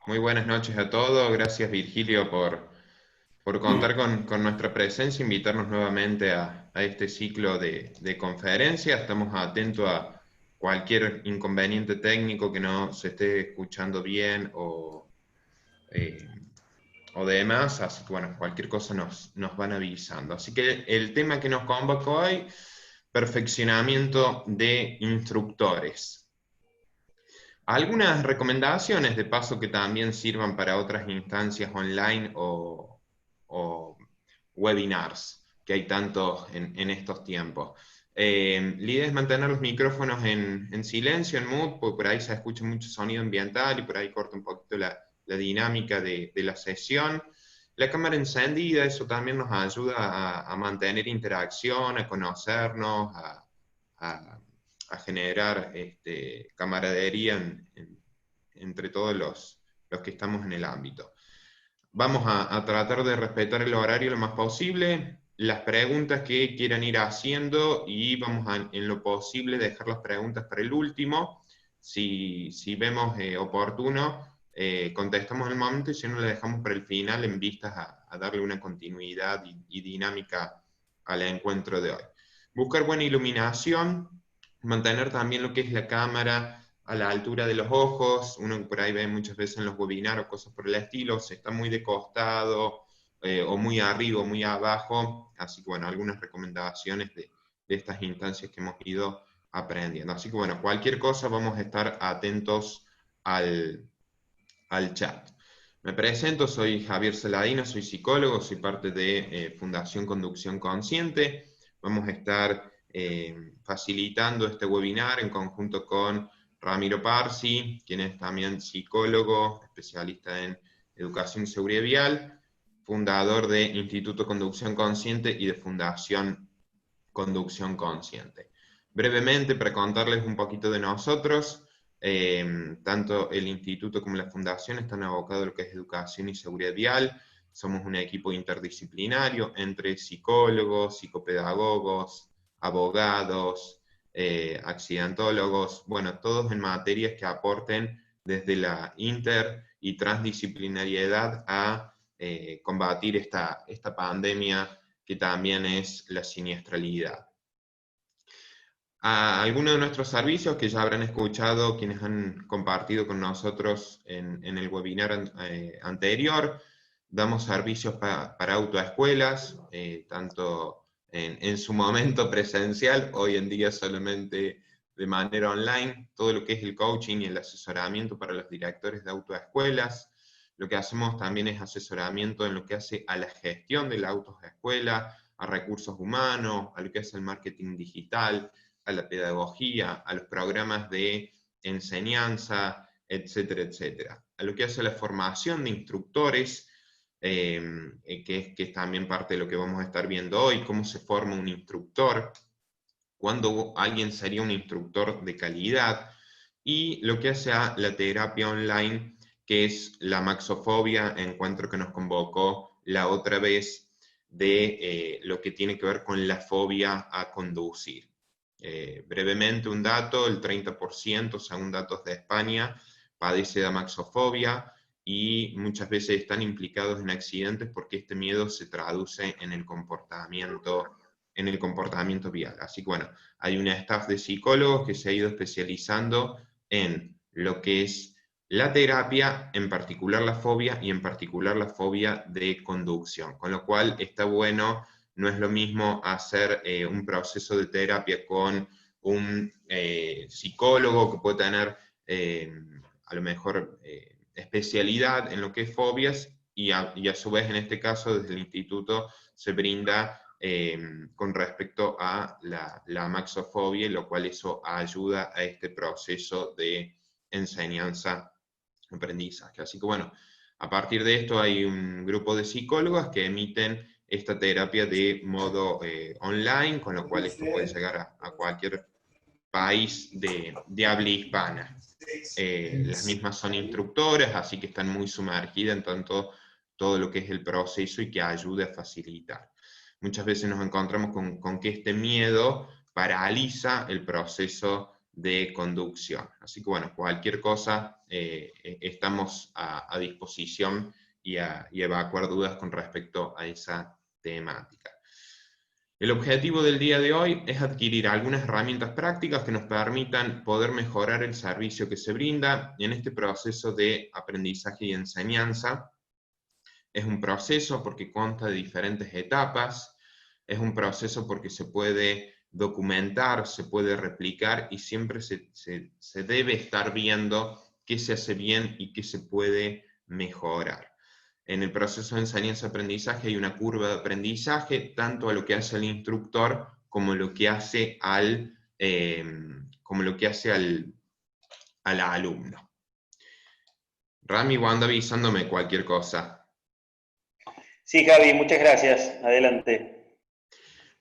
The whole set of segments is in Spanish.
Muy buenas noches a todos. Gracias, Virgilio, por contar con nuestra presencia, invitarnos nuevamente a este ciclo de conferencias. Estamos atentos a cualquier inconveniente técnico que no se esté escuchando bien eh, o demás. Así que, bueno, cualquier cosa nos van avisando. Así que el tema que nos convoca hoy, perfeccionamiento de instructores. Algunas recomendaciones de paso que también sirvan para otras instancias online o webinars que hay tantos en estos tiempos. La idea es mantener los micrófonos en silencio, en mute, porque por ahí se escucha mucho sonido ambiental y por ahí corta un poquito la dinámica de la sesión. La cámara encendida, eso también nos ayuda a mantener interacción, a conocernos, a a generar camaradería entre todos los que estamos en el ámbito. Vamos a tratar de respetar el horario lo más posible, las preguntas que quieran ir haciendo y vamos en lo posible dejar las preguntas para el último. Si vemos oportuno, contestamos en el momento y si no, le dejamos para el final en vistas a darle una continuidad y dinámica al encuentro de hoy. Buscar buena iluminación, mantener también lo que es la cámara a la altura de los ojos. Uno por ahí ve muchas veces en los webinars o cosas por el estilo, se está muy de costado o muy arriba o muy abajo. Así que bueno, algunas recomendaciones de estas instancias que hemos ido aprendiendo. Así que bueno, cualquier cosa vamos a estar atentos al, al chat. Me presento, soy Javier Saladino, soy psicólogo, soy parte de Fundación Conducción Consciente. Vamos a estar facilitando este webinar en conjunto con Ramiro Parsi, quien es también psicólogo, especialista en educación y seguridad vial, fundador de Instituto Conducción Consciente y de Fundación Conducción Consciente. Brevemente, para contarles un poquito de nosotros, tanto el instituto como la fundación están abocados a lo que es educación y seguridad vial. Somos un equipo interdisciplinario entre psicólogos, psicopedagogos, abogados, accidentólogos, bueno, todos en materias que aporten desde la inter y transdisciplinariedad a combatir esta pandemia que también es la siniestralidad. A algunos de nuestros servicios que ya habrán escuchado quienes han compartido con nosotros en el webinar anterior, damos servicios para autoescuelas, tanto en su momento presencial, hoy en día solamente de manera online, todo lo que es el coaching y el asesoramiento para los directores de autoescuelas. Lo que hacemos también es asesoramiento en lo que hace a la gestión de la autoescuela, a recursos humanos, a lo que hace el marketing digital, a la pedagogía, a los programas de enseñanza, etcétera, etcétera. A lo que hace la formación de instructores, que es también parte de lo que vamos a estar viendo hoy, cómo se forma un instructor, cuándo alguien sería un instructor de calidad, y lo que hace a la terapia online, que es la maxofobia, encuentro que nos convocó la otra vez de lo que tiene que ver con la fobia a conducir. Brevemente un dato, el 30%, según datos de España, padece de amaxofobia y muchas veces están implicados en accidentes porque este miedo se traduce en el comportamiento vial. Así que bueno, hay una staff de psicólogos que se ha ido especializando en lo que es la terapia, en particular la fobia y en particular la fobia de conducción, con lo cual está bueno. No es lo mismo hacer un proceso de terapia con un psicólogo que puede tener a lo mejor especialidad en lo que es fobias y a su vez en este caso desde el instituto se brinda con respecto a la maxofobia, lo cual eso ayuda a este proceso de enseñanza-aprendizaje. Así que bueno, a partir de esto hay un grupo de psicólogos que emiten esta terapia de modo online, con lo cual esto puede llegar a cualquier país de habla hispana. Las mismas son instructoras, así que están muy sumergidas en tanto todo lo que es el proceso y que ayude a facilitar. Muchas veces nos encontramos con que este miedo paraliza el proceso de conducción. Así que bueno, cualquier cosa, estamos a disposición y a evacuar dudas con respecto a esa temática. El objetivo del día de hoy es adquirir algunas herramientas prácticas que nos permitan poder mejorar el servicio que se brinda en este proceso de aprendizaje y enseñanza. Es un proceso porque consta de diferentes etapas, es un proceso porque se puede documentar, se puede replicar y siempre se debe estar viendo qué se hace bien y qué se puede mejorar. En el proceso de enseñanza-aprendizaje hay una curva de aprendizaje, tanto a lo que hace el instructor como lo que hace al alumno. Rami, anda avisándome cualquier cosa. Sí, Javi, muchas gracias. Adelante.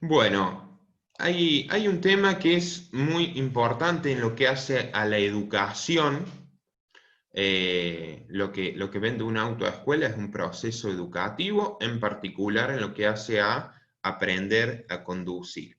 Bueno, hay un tema que es muy importante en lo que hace a la educación. Lo que vende una autoescuela es un proceso educativo, en particular en lo que hace a aprender a conducir.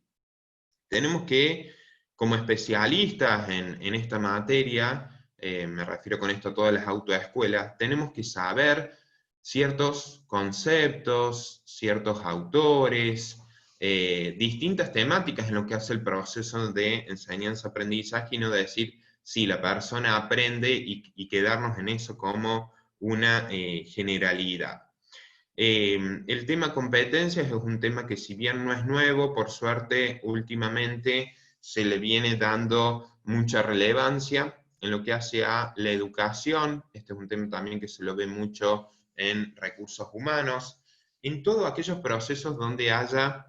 Tenemos que, como especialistas en esta materia, me refiero con esto a todas las autoescuelas, tenemos que saber ciertos conceptos, ciertos autores, distintas temáticas en lo que hace el proceso de enseñanza-aprendizaje y no decir si la persona aprende y quedarnos en eso como una generalidad. El tema competencias es un tema que si bien no es nuevo, por suerte últimamente se le viene dando mucha relevancia en lo que hace a la educación. Este es un tema también que se lo ve mucho en recursos humanos, en todos aquellos procesos donde haya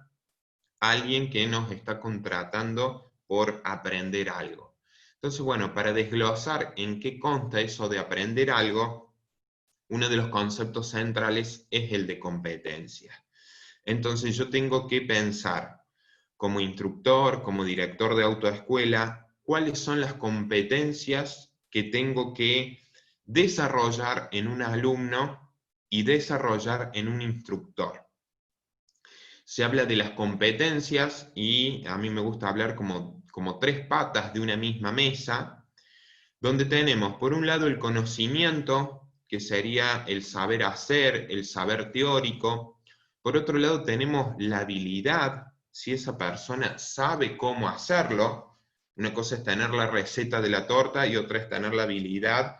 alguien que nos está contratando por aprender algo. Entonces, bueno, para desglosar en qué consta eso de aprender algo, uno de los conceptos centrales es el de competencia. Entonces yo tengo que pensar como instructor, como director de autoescuela, cuáles son las competencias que tengo que desarrollar en un alumno y desarrollar en un instructor. Se habla de las competencias y a mí me gusta hablar como tres patas de una misma mesa, donde tenemos por un lado el conocimiento, que sería el saber hacer, el saber teórico. Por otro lado tenemos la habilidad, si esa persona sabe cómo hacerlo. Una cosa es tener la receta de la torta y otra es tener la habilidad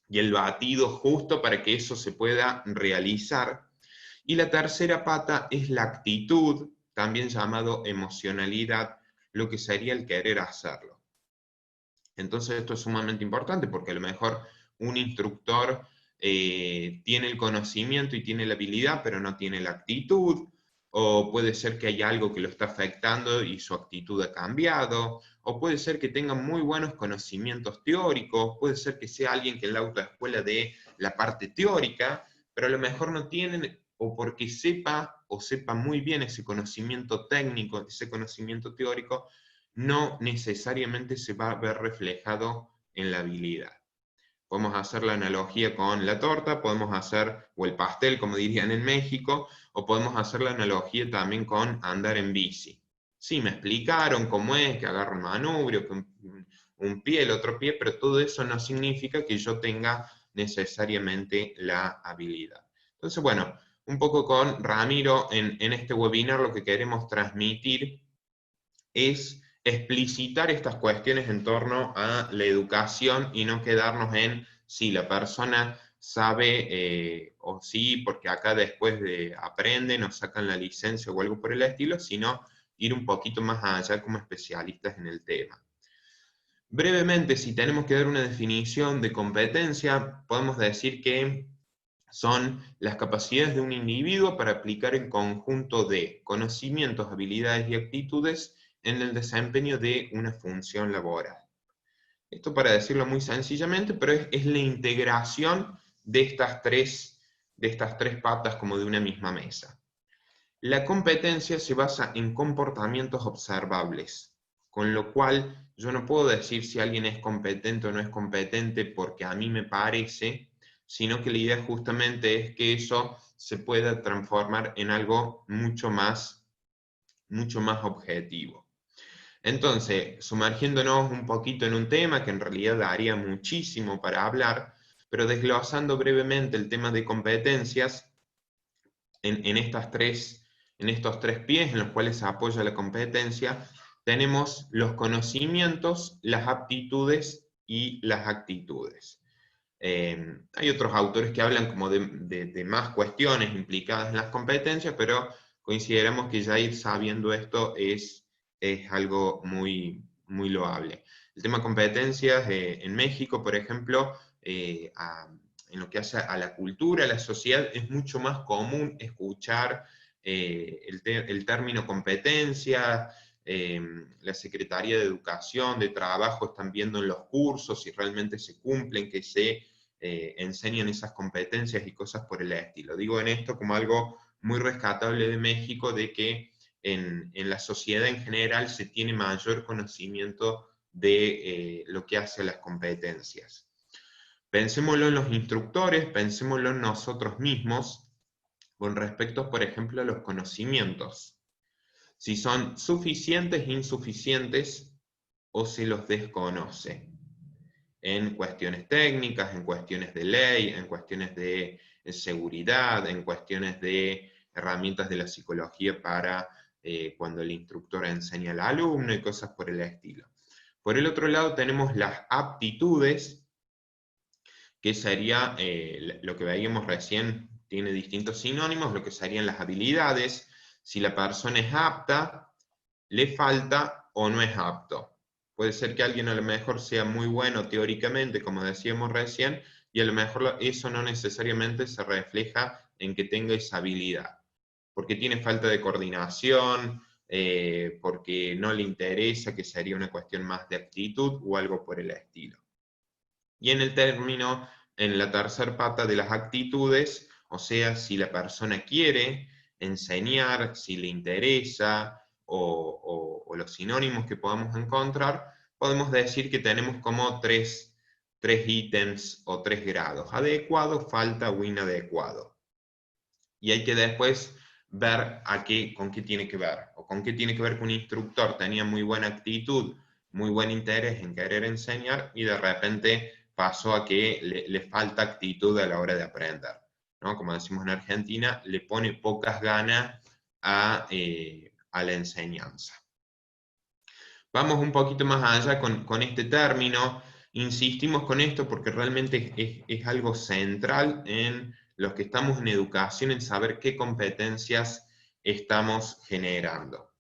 y el batido justo para que eso se pueda realizar. Y la tercera pata es la actitud, también llamado emocionalidad, lo que sería el querer hacerlo. Entonces esto es sumamente importante porque a lo mejor un instructor tiene el conocimiento y tiene la habilidad, pero no tiene la actitud, o puede ser que haya algo que lo está afectando y su actitud ha cambiado, o puede ser que tenga muy buenos conocimientos teóricos, puede ser que sea alguien que en la autoescuela dé la parte teórica, pero a lo mejor no tienen, o porque sepa o sepa muy bien ese conocimiento técnico, ese conocimiento teórico, no necesariamente se va a ver reflejado en la habilidad. Podemos hacer la analogía con la torta, podemos hacer, o el pastel, como dirían en México, o podemos hacer la analogía también con andar en bici. Sí, me explicaron cómo es, que agarro un manubrio, que un pie, el otro pie, pero todo eso no significa que yo tenga necesariamente la habilidad. Entonces, bueno, un poco con Ramiro en este webinar lo que queremos transmitir es explicitar estas cuestiones en torno a la educación y no quedarnos en si la persona sabe o sí, porque acá después aprenden o sacan la licencia o algo por el estilo, sino ir un poquito más allá como especialistas en el tema. Brevemente, si tenemos que dar una definición de competencia, podemos decir que son las capacidades de un individuo para aplicar el conjunto de conocimientos, habilidades y actitudes en el desempeño de una función laboral. Esto para decirlo muy sencillamente, pero es la integración de estas tres patas como de una misma mesa. La competencia se basa en comportamientos observables, con lo cual yo no puedo decir si alguien es competente o no es competente porque a mí me parece, sino que la idea justamente es que eso se pueda transformar en algo mucho más objetivo. Entonces, sumergiéndonos un poquito en un tema que en realidad daría muchísimo para hablar, pero desglosando brevemente el tema de competencias en estos tres pies en los cuales se apoya la competencia, tenemos los conocimientos, las aptitudes y las actitudes. Hay otros autores que hablan como de más cuestiones implicadas en las competencias, pero consideramos que ya ir sabiendo esto es algo muy, muy loable. El tema competencias en México, por ejemplo, en lo que hace a la cultura, a la sociedad, es mucho más común escuchar el término competencia. La Secretaría de Educación, de Trabajo, están viendo en los cursos si realmente se cumplen, que se enseñan esas competencias y cosas por el estilo. Digo en esto como algo muy rescatable de México, de que en la sociedad en general se tiene mayor conocimiento de lo que hace a las competencias. Pensémoslo en los instructores, pensémoslo en nosotros mismos, con respecto, por ejemplo, a los conocimientos. Si son suficientes, insuficientes, o se los desconoce en cuestiones técnicas, en cuestiones de ley, en cuestiones de seguridad, en cuestiones de herramientas de la psicología para cuando el instructor enseña al alumno y cosas por el estilo. Por el otro lado tenemos las aptitudes, que sería lo que veíamos recién, tiene distintos sinónimos, lo que serían las habilidades, si la persona es apta, le falta o no es apto. Puede ser que alguien a lo mejor sea muy bueno teóricamente, como decíamos recién, y a lo mejor eso no necesariamente se refleja en que tenga esa habilidad, porque tiene falta de coordinación, porque no le interesa, que sería una cuestión más de actitud o algo por el estilo. Y en el término, en la tercera pata de las actitudes, o sea, si la persona quiere enseñar, si le interesa, o los sinónimos que podamos encontrar, podemos decir que tenemos como tres ítems o tres grados: adecuado, falta o inadecuado. Y hay que después ver con qué tiene que ver, o con qué tiene que ver que un instructor tenía muy buena actitud, muy buen interés en querer enseñar, y de repente pasó a que le falta actitud a la hora de aprender, ¿no? Como decimos en Argentina, le pone pocas ganas a la enseñanza. Vamos un poquito más allá con este término, insistimos con esto porque realmente es algo central en los que estamos en educación, en saber qué competencias estamos generando.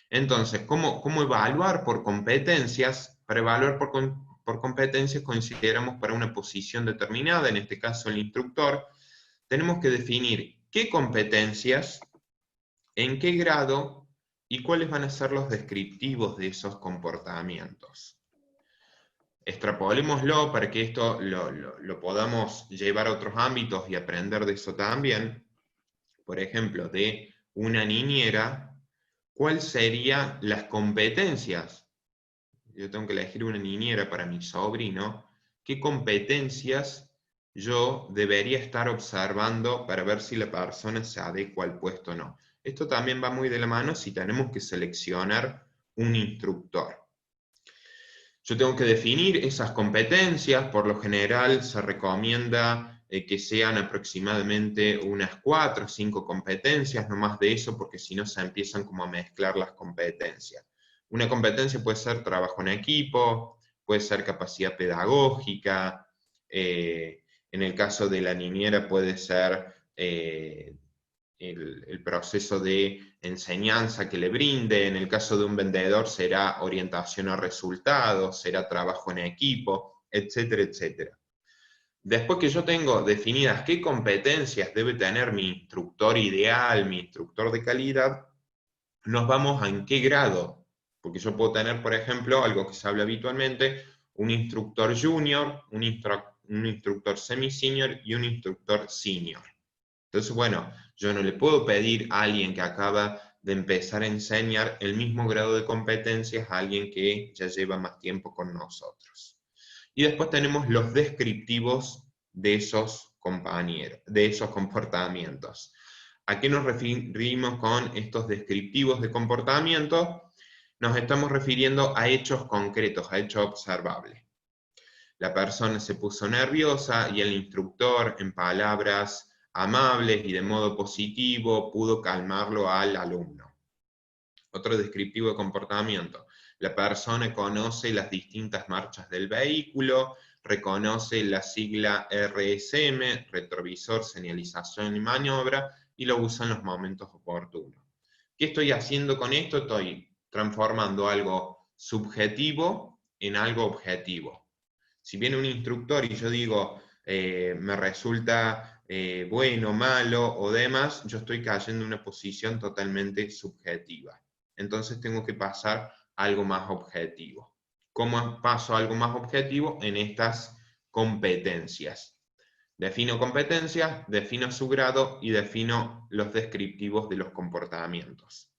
Entonces, ¿cómo evaluar por competencias? Para evaluar por competencias consideramos para una posición determinada, en este caso el instructor, tenemos que definir qué competencias, en qué grado y cuáles van a ser los descriptivos de esos comportamientos. Extrapolémoslo para que esto lo podamos llevar a otros ámbitos y aprender de eso también. Por ejemplo, de una niñera, ¿cuáles serían las competencias? Yo tengo que elegir una niñera para mi sobrino. ¿Qué competencias yo debería estar observando para ver si la persona se adecua al puesto o no? Esto también va muy de la mano si tenemos que seleccionar un instructor. Yo tengo que definir esas competencias. Por lo general se recomienda que sean aproximadamente unas 4 o 5 competencias, no más de eso, porque si no se empiezan como a mezclar las competencias. Una competencia puede ser trabajo en equipo, puede ser capacidad pedagógica, en el caso de la niñera puede ser el proceso de enseñanza que le brinde. En el caso de un vendedor será orientación a resultados, será trabajo en equipo, etcétera, etcétera. Después que yo tengo definidas qué competencias debe tener mi instructor ideal, mi instructor de calidad, nos vamos a en qué grado, porque yo puedo tener, por ejemplo, algo que se habla habitualmente, un instructor junior, un instructor semi-senior y un instructor senior. Entonces, bueno, yo no le puedo pedir a alguien que acaba de empezar a enseñar el mismo grado de competencias a alguien que ya lleva más tiempo con nosotros. Y después tenemos los descriptivos de esos compañeros, de esos comportamientos. ¿A qué nos referimos con estos descriptivos de comportamiento? Nos estamos refiriendo a hechos concretos, a hechos observables. La persona se puso nerviosa y el instructor, en palabras amables y de modo positivo, pudo calmarlo al alumno. Otro descriptivo de comportamiento. La persona conoce las distintas marchas del vehículo, reconoce la sigla RSM, retrovisor, señalización y maniobra, y lo usa en los momentos oportunos. ¿Qué estoy haciendo con esto? Estoy transformando algo subjetivo en algo objetivo. Si viene un instructor y yo digo, me resulta bueno, malo o demás, yo estoy cayendo en una posición totalmente subjetiva. Entonces tengo que pasar a algo más objetivo. ¿Cómo paso a algo más objetivo? En estas competencias. Defino competencias, defino su grado y defino los descriptivos de los comportamientos.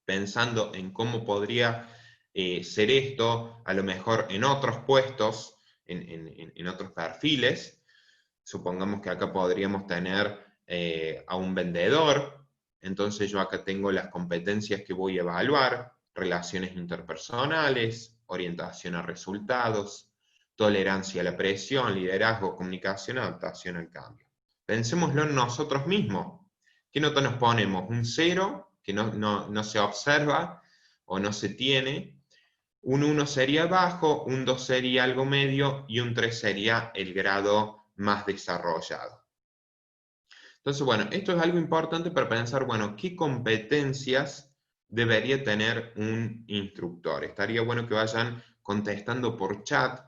Pensando en cómo podría ser esto, a lo mejor en otros puestos, en otros perfiles, supongamos que acá podríamos tener a un vendedor, entonces yo acá tengo las competencias que voy a evaluar, relaciones interpersonales, orientación a resultados, tolerancia a la presión, liderazgo, comunicación, adaptación al cambio. Pensémoslo en nosotros mismos. ¿Qué nota nos ponemos? Un 0, que no se observa o no se tiene. Un 1 sería bajo, un 2 sería algo medio y un 3 sería el grado más desarrollado. Entonces, bueno, esto es algo importante para pensar, bueno, ¿qué competencias debería tener un instructor? Estaría bueno que vayan contestando por chat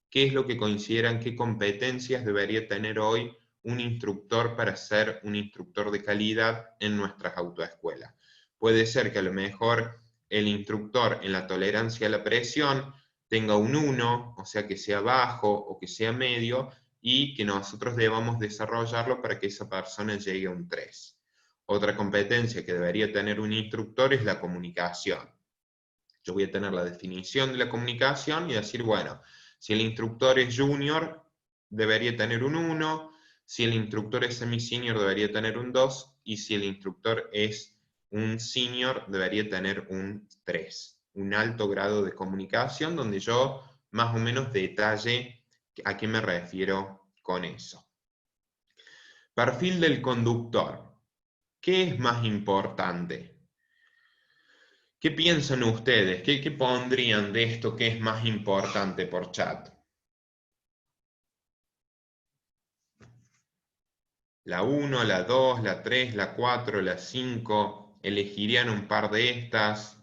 qué es lo que consideran, qué competencias debería tener hoy un instructor para ser un instructor de calidad en nuestras autoescuelas. Puede ser que a lo mejor el instructor en la tolerancia a la presión tenga un 1, o sea que sea bajo o que sea medio, y que nosotros debamos desarrollarlo para que esa persona llegue a un 3. Otra competencia que debería tener un instructor es la comunicación. Yo voy a tener la definición de la comunicación y decir, bueno, si el instructor es junior, debería tener un 1, si el instructor es semi-senior, debería tener un 2, y si el instructor es un senior, debería tener un 3. Un alto grado de comunicación donde yo más o menos detalle ¿a qué me refiero con eso? Perfil del conductor. ¿Qué es más importante? ¿Qué piensan ustedes? ¿Qué pondrían de esto que es más importante por chat? La 1, la 2, la 3, la 4, la 5. ¿Elegirían un par de estas?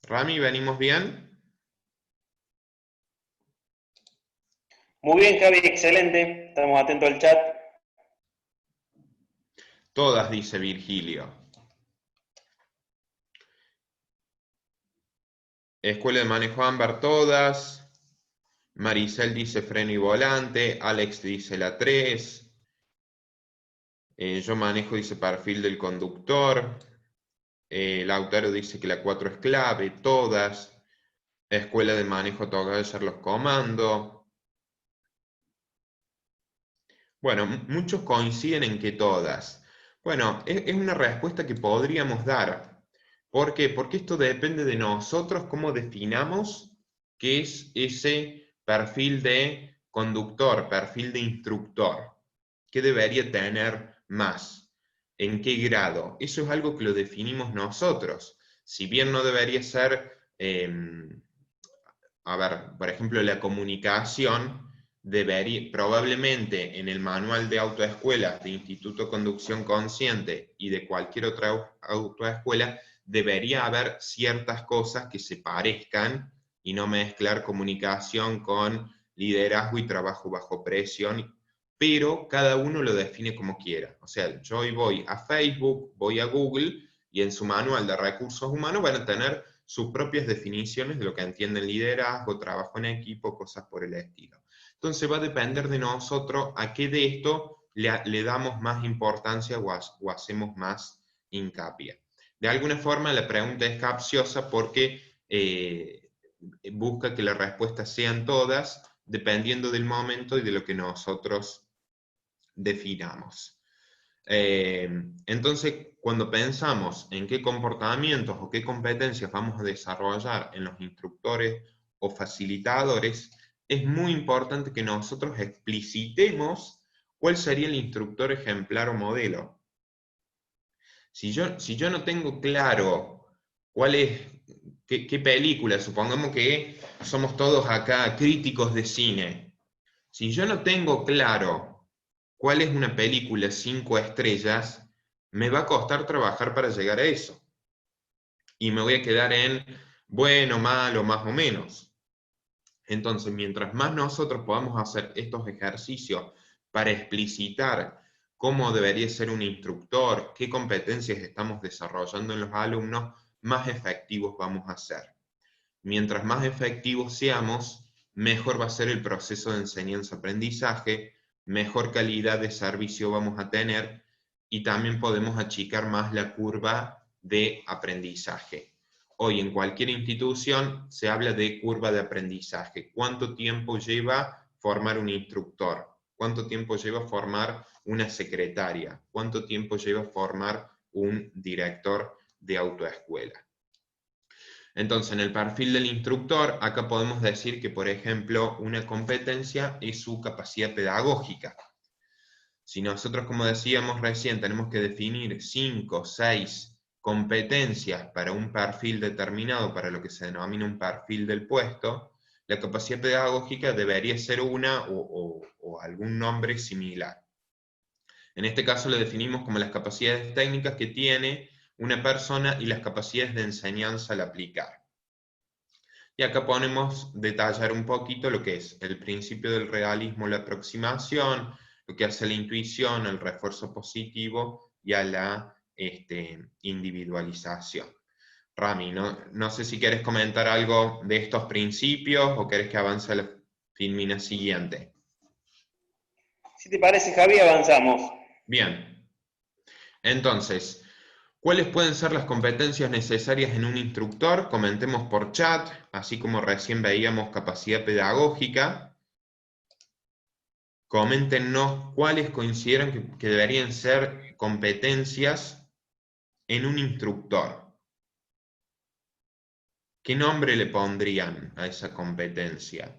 Rami, ¿venimos bien? Muy bien, Javi, excelente. Estamos atentos al chat. Todas, dice Virgilio. Escuela de manejo ámbar, todas. Maricel dice freno y volante. Alex dice la 3. Yo manejo, dice perfil del conductor. Lautaro dice que la 4 es clave, todas. Escuela de manejo toca los comandos. Bueno, muchos coinciden en que todas. Bueno, es una respuesta que podríamos dar. ¿Por qué? Porque esto depende de nosotros cómo definamos qué es ese perfil de conductor, perfil de instructor. ¿Qué debería tener más? ¿En qué grado? Eso es algo que lo definimos nosotros. Si bien no debería ser, a ver, por ejemplo, la comunicación debería, probablemente en el manual de autoescuelas de Instituto Conducción Consciente y de cualquier otra autoescuela, debería haber ciertas cosas que se parezcan y no mezclar comunicación con liderazgo y trabajo bajo presión, pero cada uno lo define como quiera. O sea, yo hoy voy a Facebook, voy a Google, y en su manual de recursos humanos van a tener sus propias definiciones de lo que entienden liderazgo, trabajo en equipo, cosas por el estilo. Entonces va a depender de nosotros a qué de esto le damos más importancia o hacemos más hincapié. De alguna forma la pregunta es capciosa porque busca que las respuestas sean todas, dependiendo del momento y de lo que nosotros definamos. Entonces, cuando pensamos en qué comportamientos o qué competencias vamos a desarrollar en los instructores o facilitadores, es muy importante que nosotros explicitemos cuál sería el instructor ejemplar o modelo. Si yo no tengo claro cuál es, qué película, supongamos que somos todos acá críticos de cine, si yo no tengo claro cuál es una película 5 estrellas, me va a costar trabajar para llegar a eso. Y me voy a quedar en bueno, malo, más o menos. Entonces, mientras más nosotros podamos hacer estos ejercicios para explicitar cómo debería ser un instructor, qué competencias estamos desarrollando en los alumnos, más efectivos vamos a ser. Mientras más efectivos seamos, mejor va a ser el proceso de enseñanza-aprendizaje, mejor calidad de servicio vamos a tener y también podemos achicar más la curva de aprendizaje. Hoy en cualquier institución se habla de curva de aprendizaje. ¿Cuánto tiempo lleva formar un instructor? ¿Cuánto tiempo lleva formar una secretaria? ¿Cuánto tiempo lleva formar un director de autoescuela? Entonces, en el perfil del instructor, acá podemos decir que, por ejemplo, una competencia es su capacidad pedagógica. Si nosotros, como decíamos recién, tenemos que definir 5 o 6 competencias para un perfil determinado, para lo que se denomina un perfil del puesto, la capacidad pedagógica debería ser una o algún nombre similar. En este caso lo definimos como las capacidades técnicas que tiene una persona y las capacidades de enseñanza al aplicar. Y acá podemos detallar un poquito lo que es el principio del realismo, la aproximación, lo que hace la intuición, el refuerzo positivo y a la individualización. Rami, no sé si quieres comentar algo de estos principios o querés que avance a la filmina siguiente. Si te parece, Javi, avanzamos. Bien, entonces, ¿cuáles pueden ser las competencias necesarias en un instructor? Comentemos por chat, así como recién veíamos capacidad pedagógica. Coméntenos cuáles consideran que deberían ser competencias en un instructor. ¿Qué nombre le pondrían a esa competencia?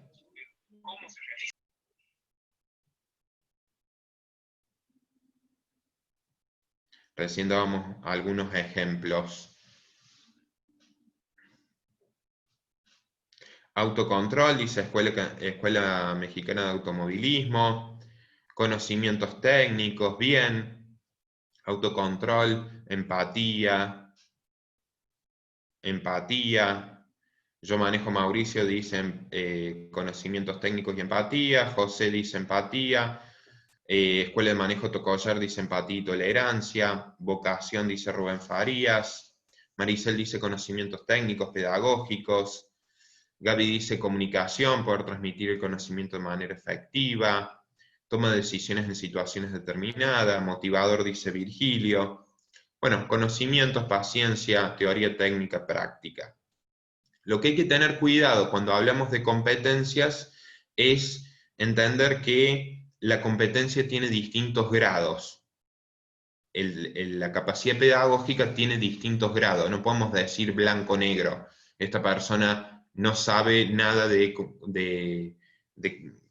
Recién dábamos algunos ejemplos. Autocontrol, dice Escuela Mexicana de Automovilismo. Conocimientos técnicos, bien. Autocontrol, empatía. Yo manejo Mauricio, dice conocimientos técnicos y empatía. José dice empatía. Escuela de Manejo Tocollar dice empatía y tolerancia. Vocación dice Rubén Farías. Maricel dice conocimientos técnicos, pedagógicos. Gaby dice comunicación, poder transmitir el conocimiento de manera efectiva. Toma de decisiones en situaciones determinadas. Motivador dice Virgilio. Bueno, conocimientos, paciencia, teoría técnica, práctica. Lo que hay que tener cuidado cuando hablamos de competencias es entender que la competencia tiene distintos grados. La capacidad pedagógica tiene distintos grados, no podemos decir blanco-negro. Esta persona no sabe nada de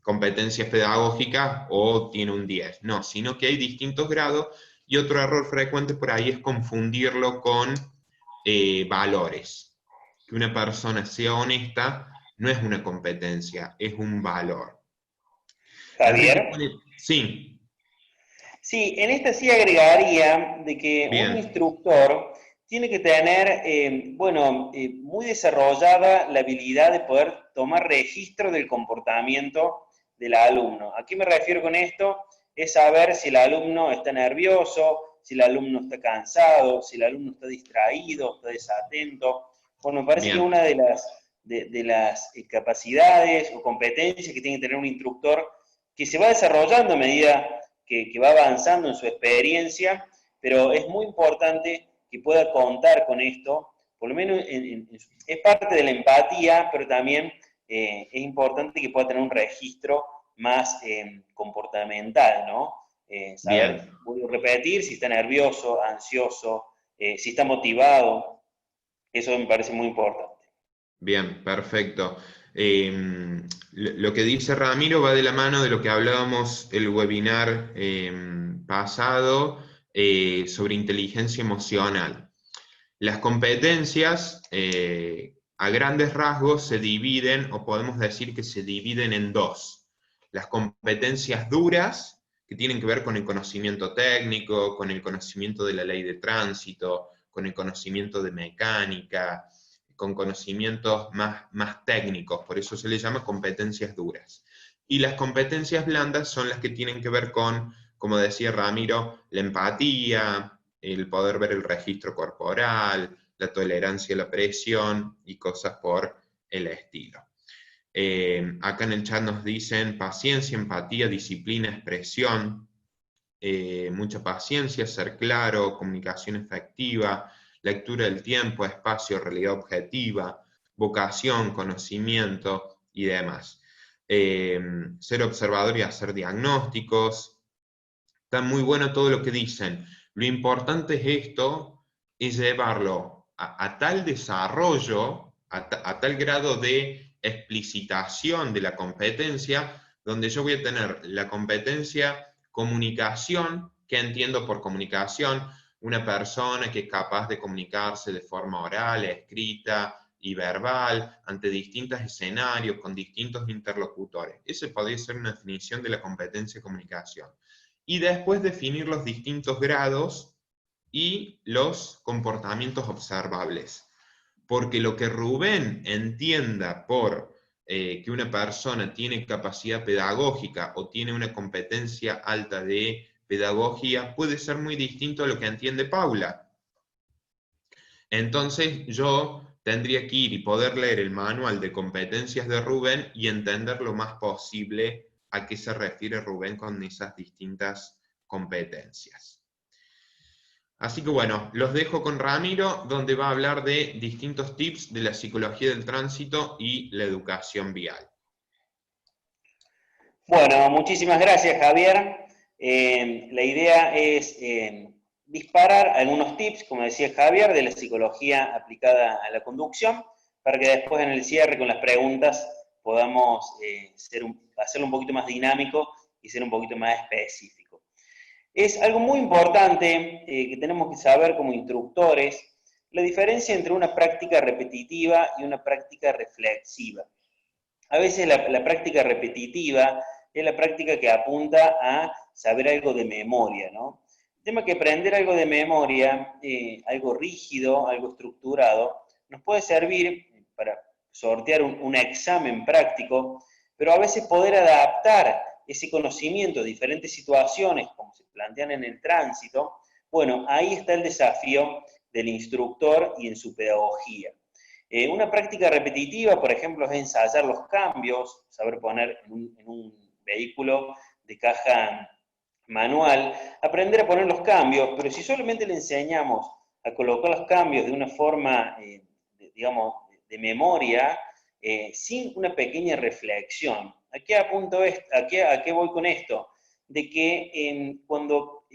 competencias pedagógicas o tiene un 10. No, sino que hay distintos grados y otro error frecuente por ahí es confundirlo con valores. Que una persona sea honesta no es una competencia, es un valor. Enrique Javier. pone, sí, Sí, en esta sí agregaría de que un bien, instructor tiene que tener, muy desarrollada la habilidad de poder tomar registro del comportamiento del alumno. ¿A qué me refiero con esto? Es saber si el alumno está nervioso, si el alumno está cansado, si el alumno está distraído, está desatento. Bueno, me parece que bien, una de las capacidades o competencias que tiene que tener un instructor que se va desarrollando a medida que va avanzando en su experiencia, pero es muy importante que pueda contar con esto, por lo menos es parte de la empatía, pero también es importante que pueda tener un registro más comportamental, ¿no? Saber, Bien, voy a repetir, si está nervioso, ansioso, si está motivado, eso me parece muy importante. bien, perfecto. Lo que dice Ramiro va de la mano de lo que hablábamos el webinar pasado sobre inteligencia emocional. Las competencias, a grandes rasgos, se dividen, o podemos decir que se dividen en dos. Las competencias duras, que tienen que ver con el conocimiento técnico, con el conocimiento de la ley de tránsito, con el conocimiento de mecánica, con conocimientos más técnicos, por eso se les llama competencias duras. Y las competencias blandas son las que tienen que ver con, como decía Ramiro, la empatía, el poder ver el registro corporal, la tolerancia a la presión y cosas por el estilo. Acá en el chat nos dicen paciencia, empatía, disciplina, expresión, mucha paciencia, ser claro, comunicación efectiva, lectura del tiempo, espacio, realidad objetiva, vocación, conocimiento y demás. Ser observador y hacer diagnósticos. Está muy bueno todo lo que dicen. Lo importante es esto, es llevarlo a tal desarrollo, a tal grado de explicitación de la competencia, donde yo voy a tener la competencia comunicación, que entiendo por comunicación, una persona que es capaz de comunicarse de forma oral, escrita y verbal, ante distintos escenarios, con distintos interlocutores. Esa podría ser una definición de la competencia de comunicación. Y después definir los distintos grados y los comportamientos observables. Porque lo que Rubén entienda por que una persona tiene capacidad pedagógica o tiene una competencia alta de pedagogía puede ser muy distinto a lo que entiende Paula. Entonces yo tendría que ir y poder leer el manual de competencias de Rubén y entender lo más posible a qué se refiere Rubén con esas distintas competencias. Así que bueno, los dejo con Ramiro, donde va a hablar de distintos tips de la psicología del tránsito y la educación vial. Bueno, muchísimas gracias, Javier. La idea es disparar algunos tips, como decía Javier, de la psicología aplicada a la conducción, para que después en el cierre con las preguntas podamos hacerlo un poquito más dinámico y ser un poquito más específico. Es algo muy importante que tenemos que saber como instructores, la diferencia entre una práctica repetitiva y una práctica reflexiva. A veces la práctica repetitiva es la práctica que apunta a saber algo de memoria, ¿no? El tema es que aprender algo de memoria, algo rígido, algo estructurado, nos puede servir para sortear un examen práctico, pero a veces poder adaptar ese conocimiento a diferentes situaciones, como se plantean en el tránsito, bueno, ahí está el desafío del instructor y en su pedagogía. Una práctica repetitiva, por ejemplo, es ensayar los cambios, saber poner en un vehículo de caja manual, aprender a poner los cambios, pero si solamente le enseñamos a colocar los cambios de una forma, digamos, de memoria, sin una pequeña reflexión. ¿A qué apunto esto? ¿A qué voy con esto? De que cuando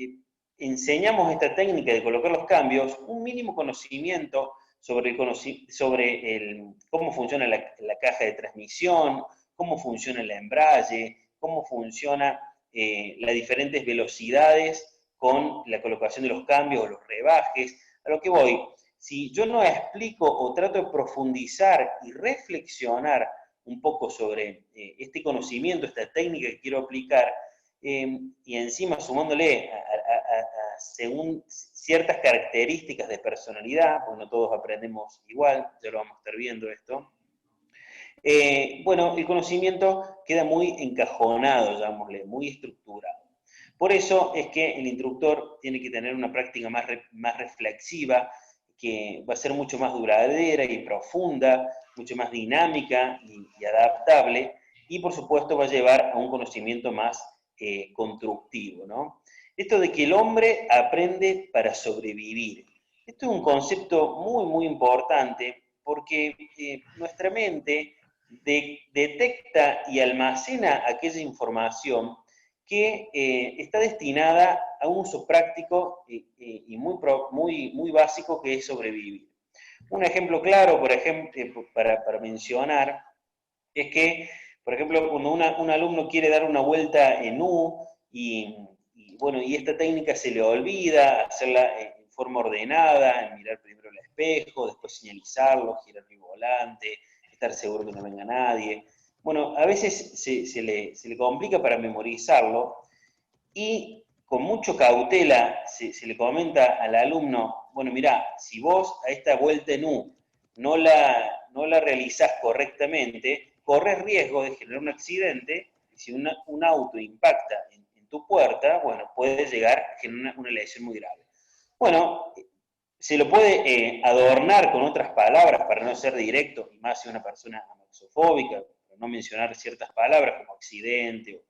enseñamos esta técnica de colocar los cambios, un mínimo conocimiento sobre cómo funciona la caja de transmisión, cómo funciona el embrague, cómo funciona las diferentes velocidades con la colocación de los cambios o los rebajes. A lo que voy, si yo no explico o trato de profundizar y reflexionar un poco sobre este conocimiento, esta técnica que quiero aplicar, y encima sumándole según ciertas características de personalidad, porque no todos aprendemos igual, ya lo vamos a estar viendo esto, bueno, el conocimiento queda muy encajonado, llamémosle, muy estructurado. Por eso es que el instructor tiene que tener una práctica más reflexiva, que va a ser mucho más duradera y profunda, mucho más dinámica y adaptable, y por supuesto va a llevar a un conocimiento más constructivo, ¿no? Esto de que el hombre aprende para sobrevivir. Esto es un concepto muy, muy importante porque nuestra mente detecta y almacena aquella información que está destinada a un uso práctico y muy básico, que es sobrevivir. Un ejemplo claro, por ejemplo, para mencionar, es que, por ejemplo, cuando un alumno quiere dar una vuelta en U bueno, y esta técnica se le olvida, hacerla en forma ordenada, mirar primero el espejo, después señalizarlo, girar el volante, estar seguro que no venga nadie. Bueno, a veces se le complica para memorizarlo, y con mucha cautela se le comenta al alumno, bueno, mirá, si vos a esta vuelta en U no la realizás correctamente, corres riesgo de generar un accidente, y si un auto impacta en tu puerta, bueno, puede llegar a generar una lesión muy grave. Bueno, se lo puede adornar con otras palabras para no ser directo, y más si una persona amaxofóbica, para no mencionar ciertas palabras como accidente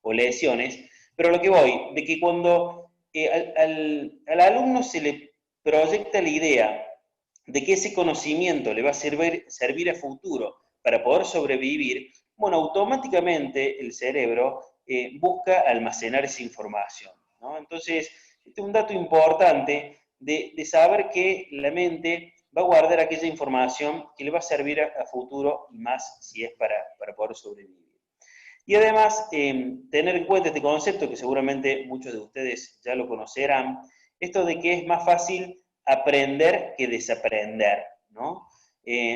o lesiones, pero lo que voy, de que cuando al alumno se le proyecta la idea de que ese conocimiento le va a servir a futuro para poder sobrevivir, bueno, automáticamente el cerebro busca almacenar esa información, ¿no? Entonces, este es un dato importante de saber que la mente va a guardar aquella información que le va a servir a futuro, y más si es para poder sobrevivir. Y además, tener en cuenta este concepto, que seguramente muchos de ustedes ya lo conocerán, esto de que es más fácil aprender que desaprender, ¿no?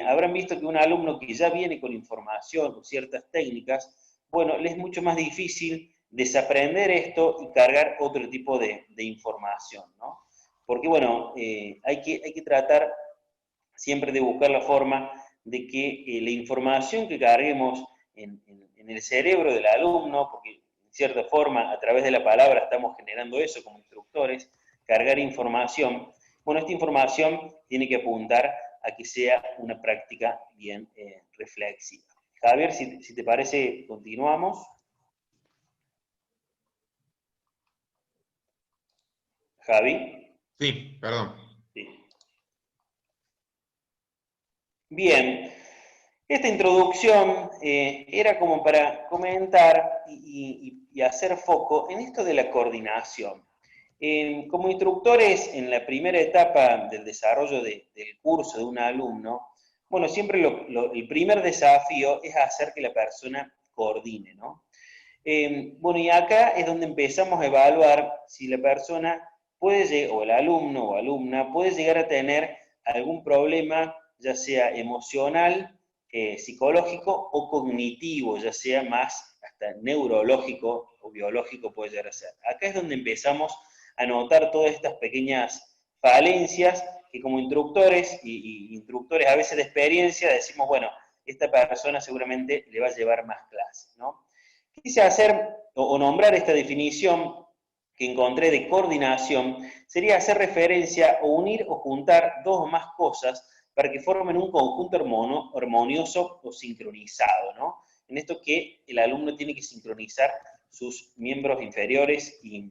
Habrán visto que un alumno que ya viene con información, con ciertas técnicas, bueno, le es mucho más difícil desaprender esto y cargar otro tipo de información, ¿no? Porque, bueno, hay que tratar siempre de buscar la forma de que la información que carguemos en el cerebro del alumno, porque en cierta forma a través de la palabra estamos generando eso como instructores, cargar información, bueno, esta información tiene que apuntar a que sea una práctica bien reflexiva. Javier, si te parece, continuamos. Javi. Sí, perdón. Sí. Bien, esta introducción era como para comentar y hacer foco en esto de la coordinación. Como instructores en la primera etapa del desarrollo del curso de un alumno, bueno, siempre el primer desafío es hacer que la persona coordine, ¿no? Bueno, y acá es donde empezamos a evaluar si la persona puede, o el alumno o alumna, puede llegar a tener algún problema, ya sea emocional, psicológico o cognitivo, ya sea más hasta neurológico o biológico puede llegar a ser. Acá es donde empezamos a notar todas estas pequeñas falencias que como instructores y instructores a veces de experiencia decimos, bueno, esta persona seguramente le va a llevar más clases, ¿no? Quise hacer o nombrar esta definición que encontré de coordinación, sería hacer referencia o unir o juntar dos o más cosas para que formen un conjunto armonioso o sincronizado, ¿no? En esto que el alumno tiene que sincronizar sus miembros inferiores y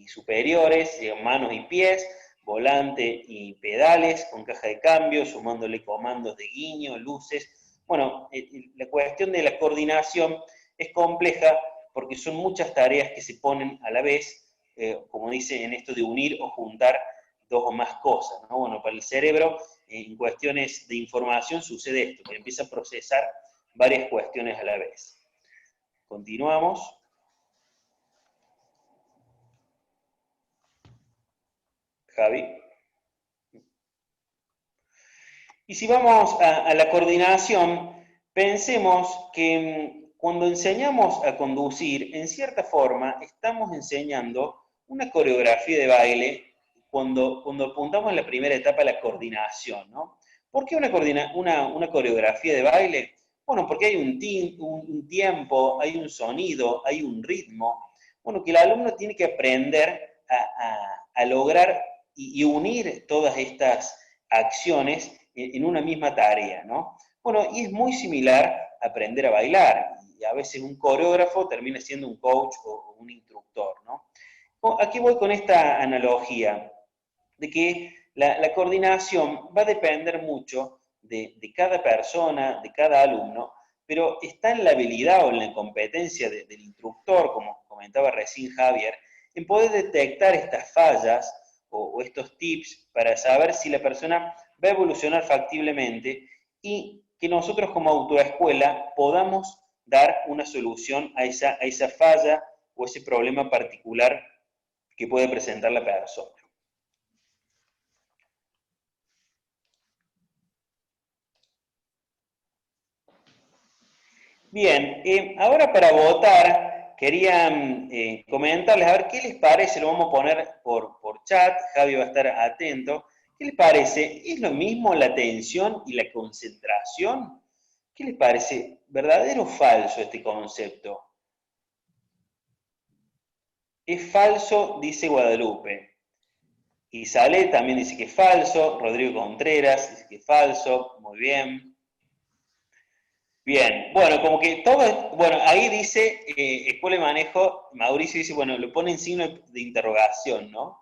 superiores, manos y pies, volante y pedales, con caja de cambio, sumándole comandos de guiño, luces. Bueno, la cuestión de la coordinación es compleja porque son muchas tareas que se ponen a la vez, como dice en esto de unir o juntar dos o más cosas, ¿no? Bueno, para el cerebro, en cuestiones de información sucede esto, que empieza a procesar varias cuestiones a la vez. Continuamos. Javi. Y si vamos a la coordinación, pensemos que cuando enseñamos a conducir, en cierta forma, estamos enseñando una coreografía de baile cuando apuntamos en la primera etapa a la coordinación, ¿no? ¿Por qué una coreografía de baile? Bueno, porque hay un tiempo, hay un sonido, hay un ritmo, bueno, que el alumno tiene que aprender a lograr y unir todas estas acciones en una misma tarea, ¿no? Bueno, y es muy similar a aprender a bailar, y a veces un coreógrafo termina siendo un coach o un instructor, ¿no? Aquí voy con esta analogía de que la coordinación va a depender mucho de cada persona, de cada alumno, pero está en la habilidad o en la competencia del instructor, como comentaba recién Javier, en poder detectar estas fallas o estos tips para saber si la persona va a evolucionar factiblemente y que nosotros como autoescuela podamos dar una solución a esa falla o ese problema particular que puede presentar la persona. Bien, ahora para votar, quería comentarles, a ver qué les parece, lo vamos a poner por chat, Javi va a estar atento. ¿Qué les parece? ¿Es lo mismo la atención y la concentración? ¿Qué les parece? ¿Verdadero o falso este concepto? Es falso, dice Guadalupe. Y Sale también dice que es falso, Rodrigo Contreras dice que es falso, muy bien. Bien, bueno, como que todo, bueno, ahí dice, Escuela de Manejo, Mauricio dice, bueno, lo pone en signo de interrogación, ¿no?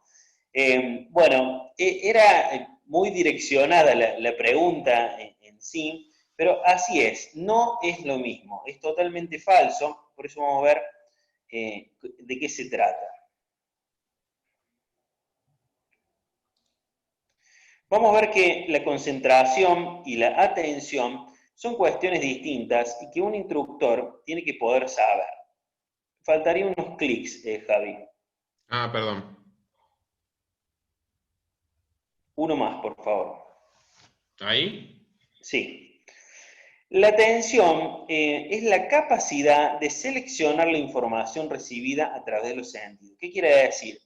Bueno, era muy direccionada la pregunta en sí, pero así es, no es lo mismo, es totalmente falso, por eso vamos a ver de qué se trata. Vamos a ver que la concentración y la atención son cuestiones distintas y que un instructor tiene que poder saber. Faltaría unos clics, Javi. Ah, perdón. Uno más, por favor. ¿Ahí? Sí. La atención es la capacidad de seleccionar la información recibida a través de los sentidos. ¿Qué quiere decir?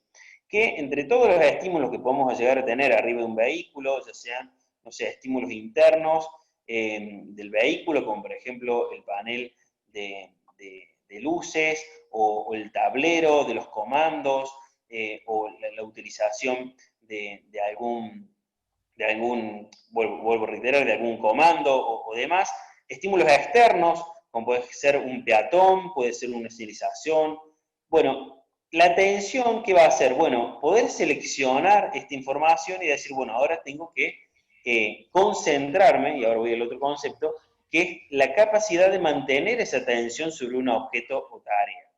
Que entre todos los estímulos que podemos llegar a tener arriba de un vehículo, ya sean, no sé, estímulos internos del vehículo, como por ejemplo el panel de luces o el tablero de los comandos o la utilización de algún, vuelvo a reiterar, de algún comando o demás, estímulos externos, como puede ser un peatón, puede ser una señalización. Bueno, la atención, ¿qué va a hacer? Bueno, poder seleccionar esta información y decir, bueno, ahora tengo que concentrarme, y ahora voy al otro concepto, que es la capacidad de mantener esa atención sobre un objeto o tarea.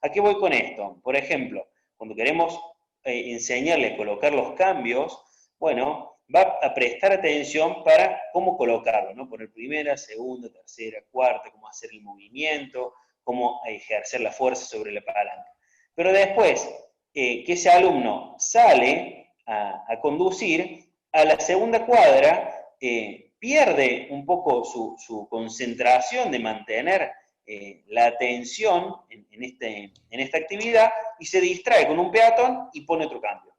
¿A qué voy con esto? Por ejemplo, cuando queremos enseñarle a colocar los cambios, bueno, va a prestar atención para cómo colocarlo, ¿no? Poner primera, segunda, tercera, cuarta, cómo hacer el movimiento, cómo ejercer la fuerza sobre la palanca. Pero después que ese alumno sale a conducir, a la segunda cuadra pierde un poco su concentración de mantener la atención en esta actividad y se distrae con un peatón y pone otro cambio.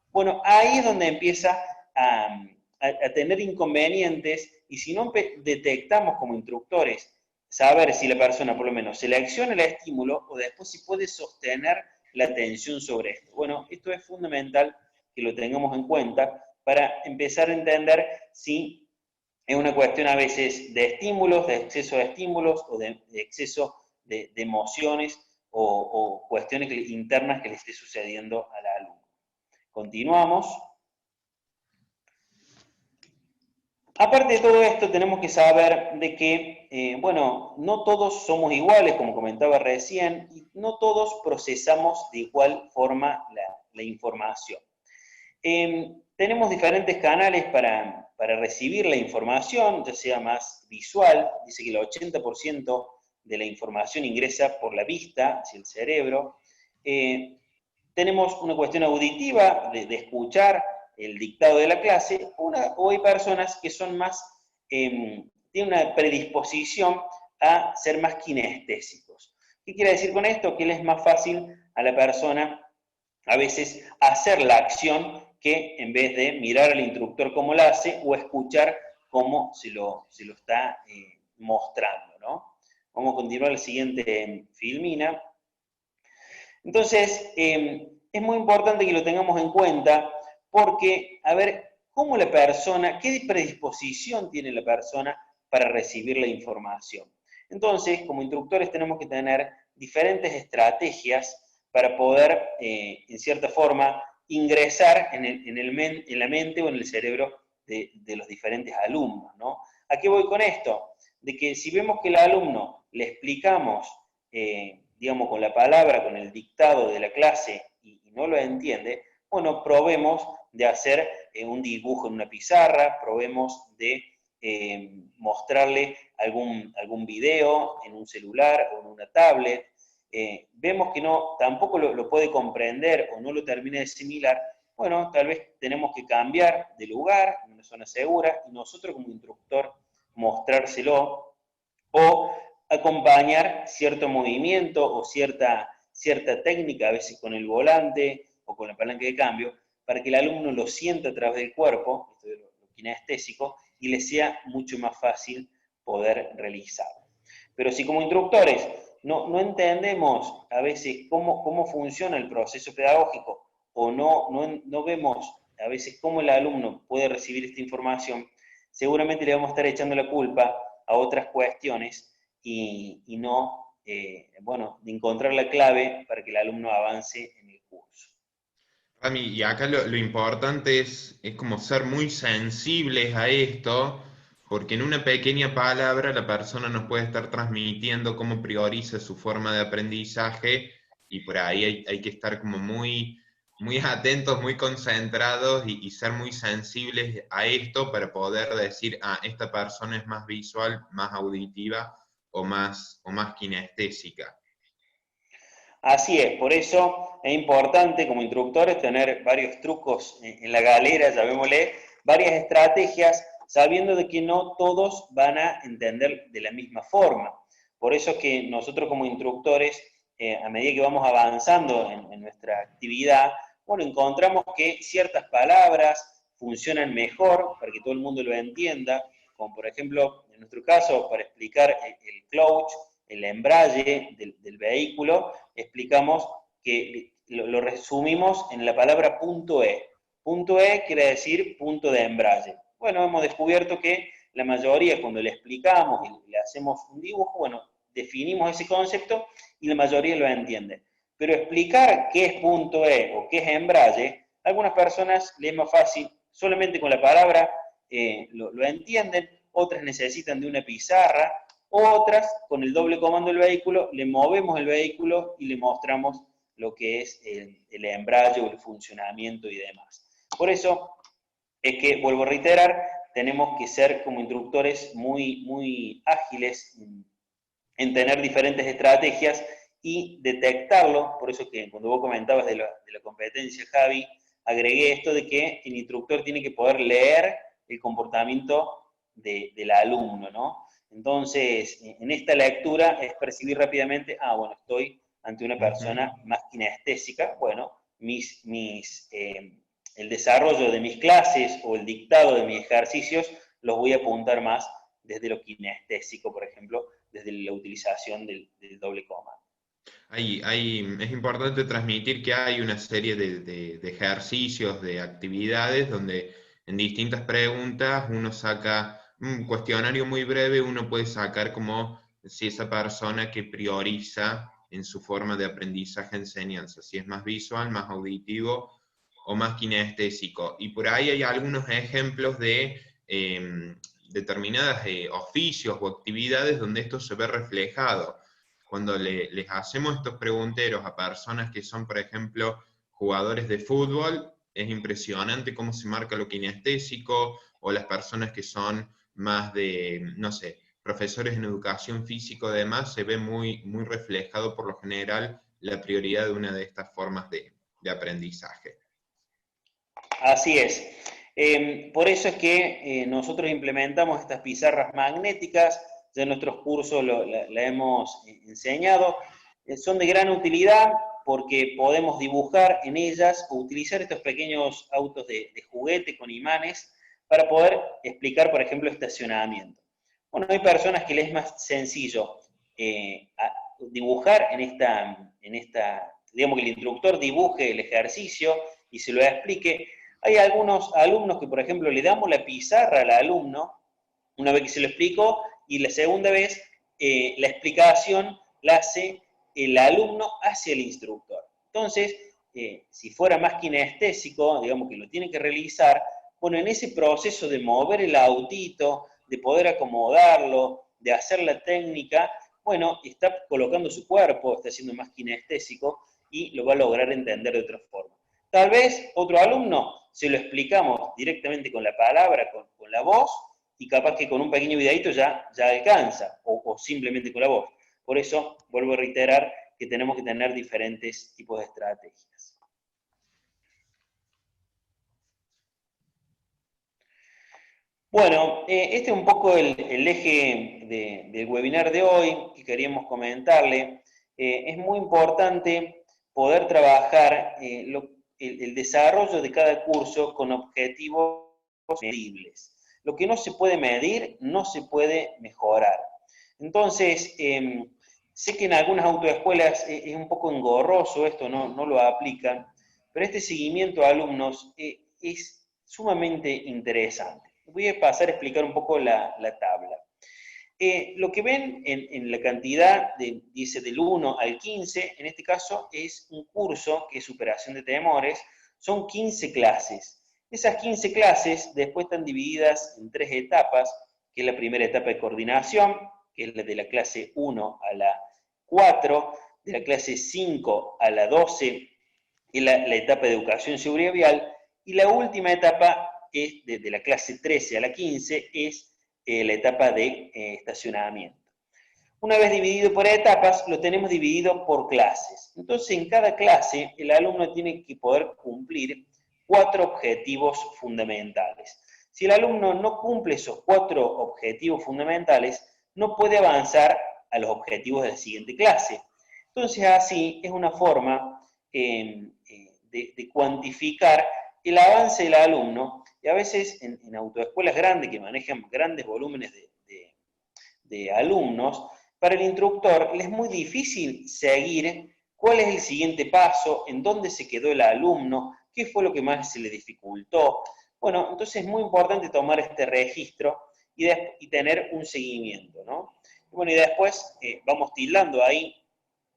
Bueno, ahí es donde empieza a tener inconvenientes y si no detectamos como instructores saber si la persona por lo menos selecciona el estímulo o después si puede sostener la atención sobre esto. Bueno, esto es fundamental que lo tengamos en cuenta para empezar a entender si es una cuestión a veces de estímulos, de exceso de estímulos o de exceso de emociones o cuestiones internas que le esté sucediendo al alumno. Continuamos. Aparte de todo esto, tenemos que saber de que, bueno, no todos somos iguales, como comentaba recién, y no todos procesamos de igual forma la información. Tenemos diferentes canales para recibir la información, ya sea más visual, dice que el 80% de la información ingresa por la vista, hacia el cerebro. Tenemos una cuestión auditiva de escuchar el dictado de la clase, o hay personas que son más, tienen una predisposición a ser más kinestésicos. ¿Qué quiere decir con esto? Que le es más fácil a la persona a veces hacer la acción que en vez de mirar al instructor cómo la hace o escuchar cómo se lo está mostrando, ¿no? Vamos a continuar la siguiente filmina. Entonces, es muy importante que lo tengamos en cuenta porque, a ver, cómo la persona, qué predisposición tiene la persona para recibir la información. Entonces, como instructores tenemos que tener diferentes estrategias para poder, en cierta forma, ingresar en la mente o en el cerebro de los diferentes alumnos, ¿no? ¿A qué voy con esto? de que si vemos que el alumno le explicamos, digamos, con la palabra, con el dictado de la clase y no lo entiende, bueno, probemos de hacer un dibujo en una pizarra, probemos de mostrarle algún video en un celular o en una tablet. Vemos que tampoco lo puede comprender o no lo termina de asimilar, bueno, tal vez tenemos que cambiar de lugar, en una zona segura, y nosotros como instructor mostrárselo o acompañar cierto movimiento o cierta técnica, a veces con el volante o con la palanca de cambio, para que el alumno lo sienta a través del cuerpo, esto de lo kinestésico, y le sea mucho más fácil poder realizarlo. Pero si como instructores no entendemos a veces cómo funciona el proceso pedagógico o no vemos a veces cómo el alumno puede recibir esta información, seguramente le vamos a estar echando la culpa a otras cuestiones y no, bueno, de encontrar la clave para que el alumno avance en el curso. Rami, y acá lo importante es como ser muy sensibles a esto, porque en una pequeña palabra la persona nos puede estar transmitiendo cómo prioriza su forma de aprendizaje, y por ahí hay que estar como muy atentos, muy concentrados y ser muy sensibles a esto para poder decir, ah, esta persona es más visual, más auditiva o más kinestésica. Así es, por eso es importante como instructores tener varios trucos en la galera, llamémosle, varias estrategias, sabiendo de que no todos van a entender de la misma forma. Por eso es que nosotros como instructores, a medida que vamos avanzando en nuestra actividad, bueno, encontramos que ciertas palabras funcionan mejor para que todo el mundo lo entienda, como por ejemplo, en nuestro caso, para explicar el clutch, el embrague del vehículo, explicamos que lo resumimos en la palabra punto E. Punto E quiere decir punto de embrague. Bueno, hemos descubierto que la mayoría, cuando le explicamos y le hacemos un dibujo, bueno, definimos ese concepto y la mayoría lo entiende. Pero explicar qué es punto E o qué es embrague, a algunas personas les es más fácil, solamente con la palabra lo entienden, otras necesitan de una pizarra, otras, con el doble comando del vehículo, le movemos el vehículo y le mostramos lo que es el embrague o el funcionamiento y demás. Por eso es que, vuelvo a reiterar, tenemos que ser como instructores muy ágiles en tener diferentes estrategias y detectarlo. Por eso que cuando vos comentabas de la competencia, Javi, agregué esto de que el instructor tiene que poder leer el comportamiento del alumno, ¿no? Entonces, en esta lectura es percibir rápidamente, bueno, estoy ante una persona más kinestésica, bueno, el desarrollo de mis clases o el dictado de mis ejercicios los voy a apuntar más desde lo kinestésico, por ejemplo, desde la utilización del doble comando. Es importante transmitir que hay una serie de ejercicios, de actividades, donde en distintas preguntas uno saca un cuestionario muy breve, uno puede sacar como si esa persona que prioriza en su forma de aprendizaje, enseñanza, si es más visual, más auditivo o más kinestésico. Y por ahí hay algunos ejemplos de determinados oficios o actividades donde esto se ve reflejado. Cuando les hacemos estos pregunteros a personas que son, por ejemplo, jugadores de fútbol, es impresionante cómo se marca lo kinestésico, o las personas que son más de, no sé, profesores en educación física y demás, se ve muy reflejado por lo general la prioridad de una de estas formas de aprendizaje. Así es. Por eso es que nosotros implementamos estas pizarras magnéticas, ya en nuestros cursos la hemos enseñado. Son de gran utilidad porque podemos dibujar en ellas o utilizar estos pequeños autos de juguete con imanes para poder explicar, por ejemplo, estacionamiento. Bueno, hay personas que les es más sencillo dibujar en esta, digamos que el instructor dibuje el ejercicio y se lo explique. Hay algunos alumnos que, por ejemplo, le damos la pizarra al alumno una vez que se lo explico y la segunda vez la explicación la hace el alumno hacia el instructor. Entonces, si fuera más kinestésico, digamos que lo tiene que realizar, bueno, en ese proceso de mover el autito, de poder acomodarlo, de hacer la técnica, bueno, está colocando su cuerpo, está siendo más kinestésico y lo va a lograr entender de otra forma. Tal vez otro alumno se lo explicamos directamente con la palabra, con la voz, y capaz que con un pequeño videito ya alcanza, o simplemente con la voz. Por eso, vuelvo a reiterar que tenemos que tener diferentes tipos de estrategias. Bueno, este es un poco el eje del webinar de hoy que queríamos comentarle. Es muy importante poder trabajar el desarrollo de cada curso con objetivos medibles. Lo que no se puede medir, no se puede mejorar. Entonces, sé que en algunas autoescuelas es un poco engorroso esto, no lo aplican, pero este seguimiento a alumnos es sumamente interesante. Voy a pasar a explicar un poco la tabla. Lo que ven en la cantidad, dice del 1 al 15, en este caso es un curso que es superación de temores, son 15 clases. Esas 15 clases después están divididas en 3 etapas, que es la primera etapa de coordinación, que es la de la clase 1 a la 4, de la clase 5 a la 12, que es la etapa de educación y seguridad vial, y la última etapa es de la clase 13 a la 15, es la etapa de estacionamiento. Una vez dividido por etapas, lo tenemos dividido por clases. Entonces, en cada clase, el alumno tiene que poder cumplir 4 objetivos fundamentales. Si el alumno no cumple esos 4 objetivos fundamentales, no puede avanzar a los objetivos de la siguiente clase. Entonces, así es una forma de cuantificar el avance del alumno, y a veces en autoescuelas grandes que manejan grandes volúmenes de alumnos, para el instructor le es muy difícil seguir cuál es el siguiente paso, en dónde se quedó el alumno, qué fue lo que más se le dificultó. Bueno, entonces es muy importante tomar este registro y tener un seguimiento, ¿no? Bueno, y después vamos tildando ahí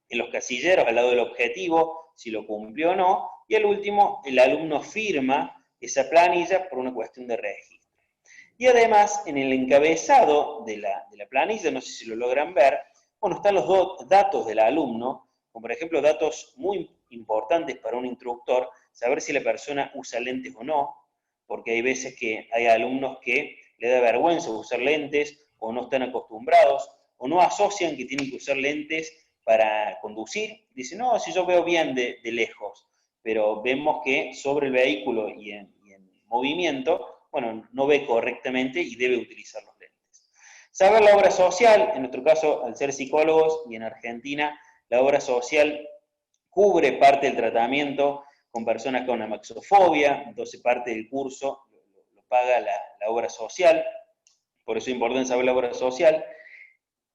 en los casilleros al lado del objetivo, si lo cumplió o no, y al último, el alumno firma esa planilla por una cuestión de registro. Y además, en el encabezado de la planilla, no sé si lo logran ver, bueno, están los datos del alumno, como por ejemplo datos muy importantes para un instructor, saber si la persona usa lentes o no, porque hay veces que hay alumnos que le da vergüenza usar lentes, o no están acostumbrados, o no asocian que tienen que usar lentes para conducir. Dicen, no, si yo veo bien de lejos, pero vemos que sobre el vehículo y en movimiento, bueno, no ve correctamente y debe utilizar los lentes. Saber la obra social, en nuestro caso, al ser psicólogos, y en Argentina, la obra social cubre parte del tratamiento con personas con amaxofobia, entonces parte del curso lo paga la obra social, por eso es importante saber la obra social.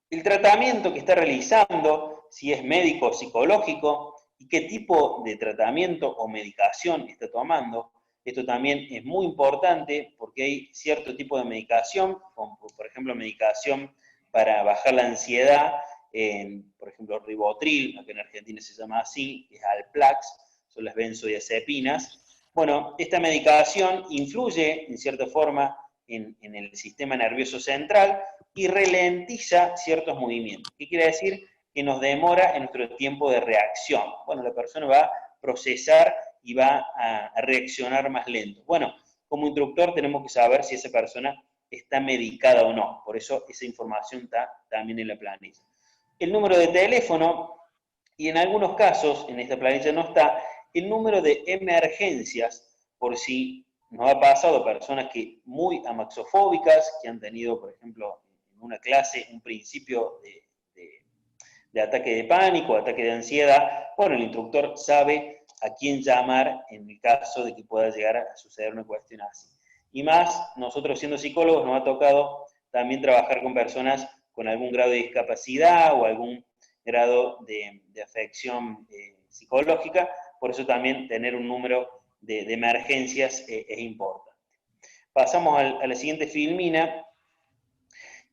El tratamiento que está realizando, si es médico o psicológico, y qué tipo de tratamiento o medicación está tomando. Esto también es muy importante porque hay cierto tipo de medicación, como por ejemplo medicación para bajar la ansiedad, por ejemplo Rivotril, que en Argentina se llama así, que es Alplax, son las benzodiazepinas. Bueno, esta medicación influye en cierta forma en el sistema nervioso central y ralentiza ciertos movimientos. ¿Qué quiere decir? Que nos demora en nuestro tiempo de reacción. Bueno, la persona va a procesar y va a reaccionar más lento. Bueno, como instructor tenemos que saber si esa persona está medicada o no. Por eso esa información está también en la planilla. El número de teléfono, y en algunos casos, en esta planilla no está, el número de emergencias, por si nos ha pasado a personas que muy amaxofóbicas, que han tenido, por ejemplo, en una clase un principio de ataque de pánico, ataque de ansiedad. Bueno, el instructor sabe a quién llamar en el caso de que pueda llegar a suceder una cuestión así. Y más, nosotros siendo psicólogos nos ha tocado también trabajar con personas con algún grado de discapacidad o algún grado de afección psicológica, por eso también tener un número de emergencias es importante. Pasamos a la siguiente filmina,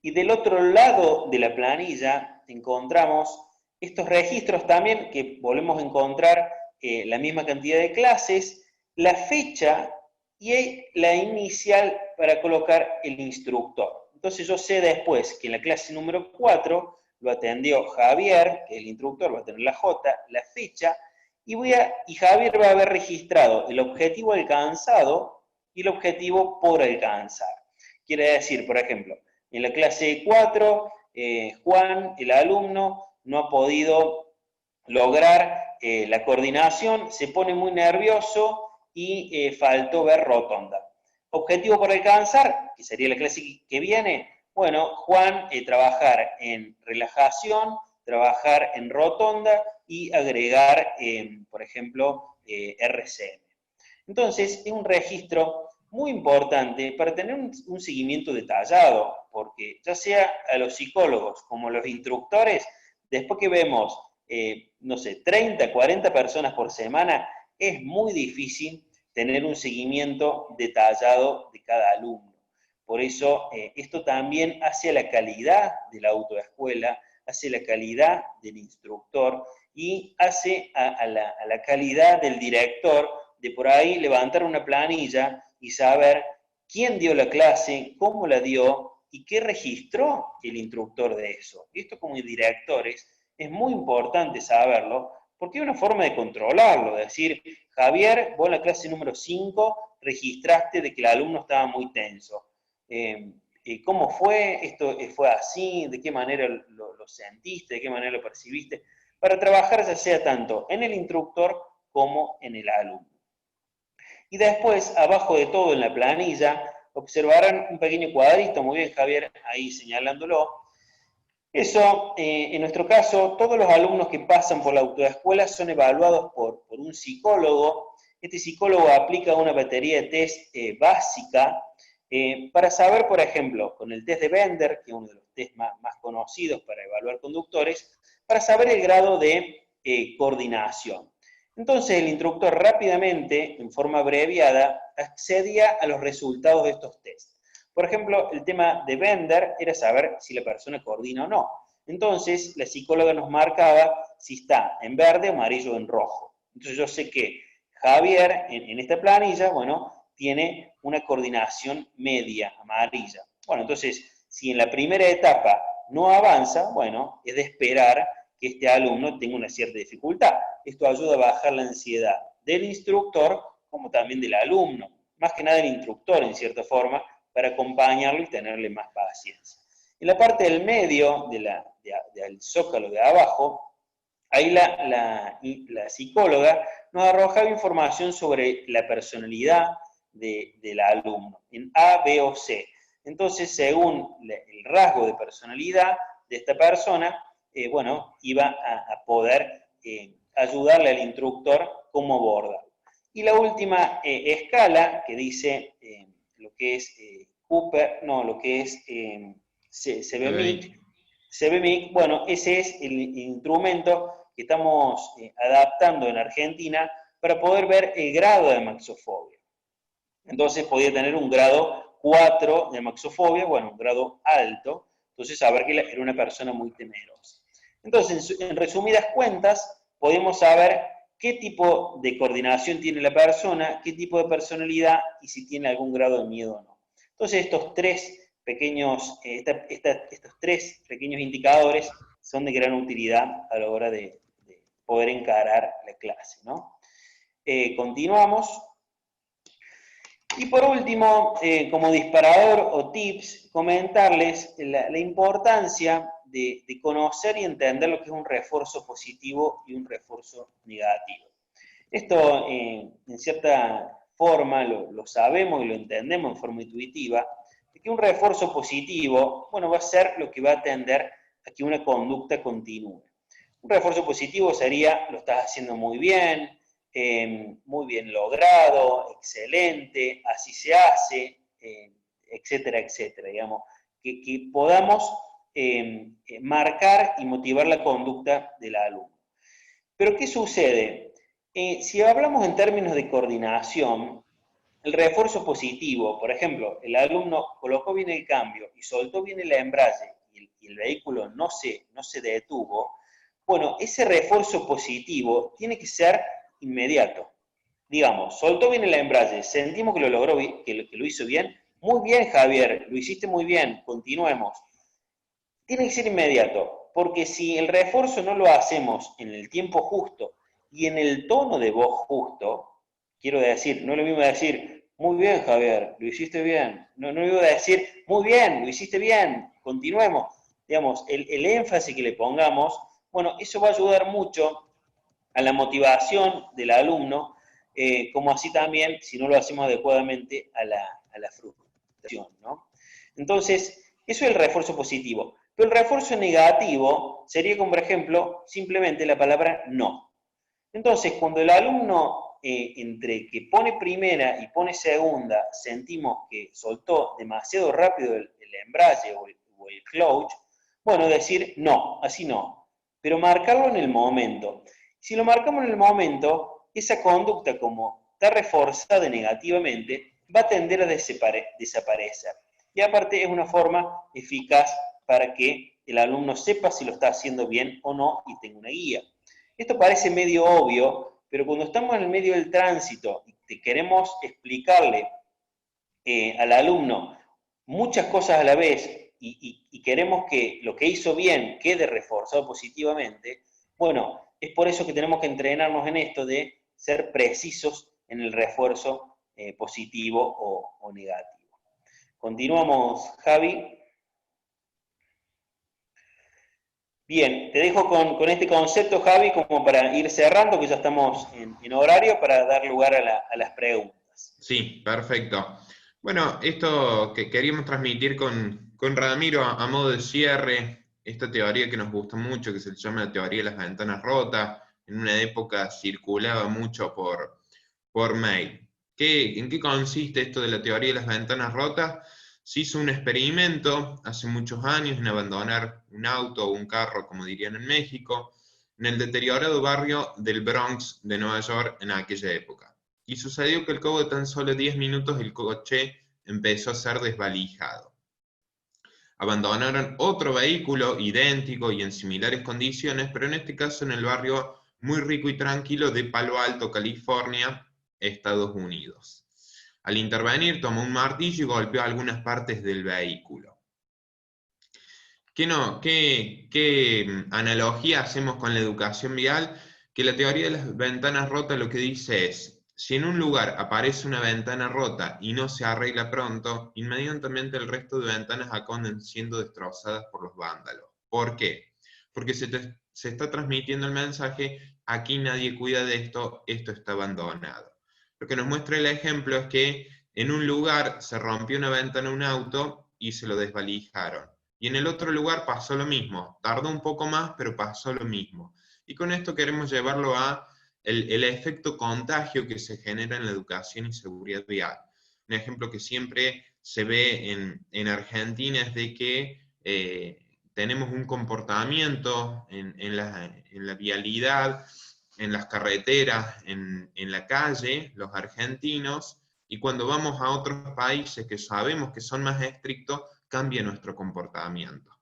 y del otro lado de la planilla encontramos estos registros también, que volvemos a encontrar la misma cantidad de clases, la fecha y la inicial para colocar el instructor. entonces yo sé después que en la clase número 4 lo atendió Javier, que es el instructor, va a tener la J, la fecha, y Javier va a haber registrado el objetivo alcanzado y el objetivo por alcanzar. Quiere decir, por ejemplo, en la clase 4, Juan, el alumno, no ha podido lograr la coordinación, se pone muy nervioso y faltó ver rotonda. Objetivo por alcanzar, que sería la clase que viene, bueno, Juan, trabajar en relajación, trabajar en rotonda y agregar, por ejemplo, RCM. Entonces, es un registro muy importante para tener un seguimiento detallado, porque ya sea a los psicólogos como a los instructores, después que vemos, no sé, 30, 40 personas por semana, es muy difícil tener un seguimiento detallado de cada alumno. Por eso, esto también hace a la calidad de la autoescuela, hace la calidad del instructor y hace a la calidad del director de por ahí levantar una planilla y saber quién dio la clase, cómo la dio y qué registró el instructor de eso. Esto como directores es muy importante saberlo porque es una forma de controlarlo, de decir, Javier, vos en la clase número 5 registraste de que el alumno estaba muy tenso. ¿Cómo fue? ¿Esto fue así? ¿De qué manera lo sentiste? ¿De qué manera lo percibiste? Para trabajar ya sea tanto en el instructor como en el alumno. Y después, abajo de todo en la planilla, observarán un pequeño cuadrito, muy bien Javier, ahí señalándolo. Eso, en nuestro caso, todos los alumnos que pasan por la autoescuela son evaluados por un psicólogo. Este psicólogo aplica una batería de test básica para saber, por ejemplo, con el test de Bender, que es uno de los test más conocidos para evaluar conductores, para saber el grado de coordinación. Entonces el instructor rápidamente, en forma abreviada, accedía a los resultados de estos tests. Por ejemplo, el tema de Bender era saber si la persona coordina o no. Entonces, la psicóloga nos marcaba si está en verde, amarillo o en rojo. Entonces yo sé que Javier, en esta planilla, bueno, tiene una coordinación media, amarilla. Bueno, entonces, si en la primera etapa no avanza, bueno, es de esperar que este alumno tenga una cierta dificultad. Esto ayuda a bajar la ansiedad del instructor como también del alumno. Más que nada el instructor, en cierta forma, para acompañarlo y tenerle más paciencia. En la parte del medio, del zócalo de abajo, ahí la psicóloga nos arrojaba información sobre la personalidad del alumno, en A, B o C. Entonces, según el rasgo de personalidad de esta persona, bueno, iba a poder ayudarle al instructor cómo abordar. Y la última escala, que dice lo que es Cooper, no, lo que es CBMIC, bueno, ese es el instrumento que estamos adaptando en Argentina para poder ver el grado de maxofobia. Entonces podía tener un grado 4 de maxofobia, bueno, un grado alto, entonces saber que era una persona muy temerosa. Entonces, en resumidas cuentas, podemos saber qué tipo de coordinación tiene la persona, qué tipo de personalidad y si tiene algún grado de miedo o no. Entonces, estos tres pequeños indicadores son de gran utilidad a la hora de poder encarar la clase, ¿no? Continuamos. Y por último, como disparador o tips, comentarles la importancia de conocer y entender lo que es un refuerzo positivo y un refuerzo negativo. Esto, en cierta forma, lo sabemos y lo entendemos en forma intuitiva, de que un refuerzo positivo, bueno, va a ser lo que va a tender a que una conducta continúe. Un refuerzo positivo sería, lo estás haciendo muy bien logrado, excelente, así se hace, etcétera, etcétera, digamos, que podamos marcar y motivar la conducta del alumno. Pero ¿qué sucede? Si hablamos en términos de coordinación, el refuerzo positivo, por ejemplo, el alumno colocó bien el cambio y soltó bien el embrague y el vehículo no se detuvo, bueno, ese refuerzo positivo tiene que ser inmediato. Digamos, soltó bien el embrague, sentimos que lo logró, que lo hizo bien, Muy bien, Javier, lo hiciste muy bien, continuemos. Tiene que ser inmediato, porque si el refuerzo no lo hacemos en el tiempo justo y en el tono de voz justo, quiero decir, no es lo mismo decir, muy bien, Javier, lo hiciste bien. No, no es lo mismo decir, muy bien, lo hiciste bien, continuemos. Digamos, el énfasis que le pongamos, bueno, eso va a ayudar mucho a la motivación del alumno, como así también, si no lo hacemos adecuadamente, a la frustración, ¿no? Entonces, eso es el refuerzo positivo. Pero el refuerzo negativo sería, como por ejemplo, simplemente la palabra no. Entonces, cuando el alumno, entre que pone primera y pone segunda, sentimos que soltó demasiado rápido el embrague o el clutch, bueno, decir no, así no, pero marcarlo en el momento. Si lo marcamos en el momento, esa conducta, como está reforzada negativamente, va a tender a desaparecer. Y aparte es una forma eficaz para que el alumno sepa si lo está haciendo bien o no y tenga una guía. Esto parece medio obvio, pero cuando estamos en el medio del tránsito y queremos explicarle al alumno muchas cosas a la vez y queremos que lo que hizo bien quede reforzado positivamente, bueno, es por eso que tenemos que entrenarnos en esto de ser precisos en el refuerzo positivo o negativo. Continuamos, Javi. Bien, te dejo con este concepto, Javi, como para ir cerrando, que ya estamos en horario, para dar lugar a las preguntas. Sí, perfecto. Bueno, esto que queríamos transmitir con Ramiro a modo de cierre, esta teoría que nos gusta mucho, que se llama la teoría de las ventanas rotas, en una época circulaba mucho por mail. ¿En qué consiste esto de la teoría de las ventanas rotas? Se hizo un experimento hace muchos años en abandonar un auto o un carro, como dirían en México, en el deteriorado barrio del Bronx de Nueva York en aquella época. Y sucedió que al cabo de tan solo 10 minutos el coche empezó a ser desvalijado. Abandonaron otro vehículo idéntico y en similares condiciones, pero en este caso en el barrio muy rico y tranquilo de Palo Alto, California, Estados Unidos. Al intervenir, tomó un martillo y golpeó algunas partes del vehículo. ¿Qué analogía hacemos con la educación vial? Que la teoría de las ventanas rotas lo que dice es, si en un lugar aparece una ventana rota y no se arregla pronto, inmediatamente el resto de ventanas acaban siendo destrozadas por los vándalos. ¿Por qué? Porque se está transmitiendo el mensaje, aquí nadie cuida de esto, esto está abandonado. Lo que nos muestra el ejemplo es que en un lugar se rompió una ventana de un auto y se lo desvalijaron. Y en el otro lugar pasó lo mismo, tardó un poco más, pero pasó lo mismo. Y con esto queremos llevarlo a el efecto contagio que se genera en la educación y seguridad vial. Un ejemplo que siempre se ve en Argentina es de que tenemos un comportamiento en la vialidad, en las carreteras, en la calle, los argentinos, y cuando vamos a otros países que sabemos que son más estrictos, cambia nuestro comportamiento.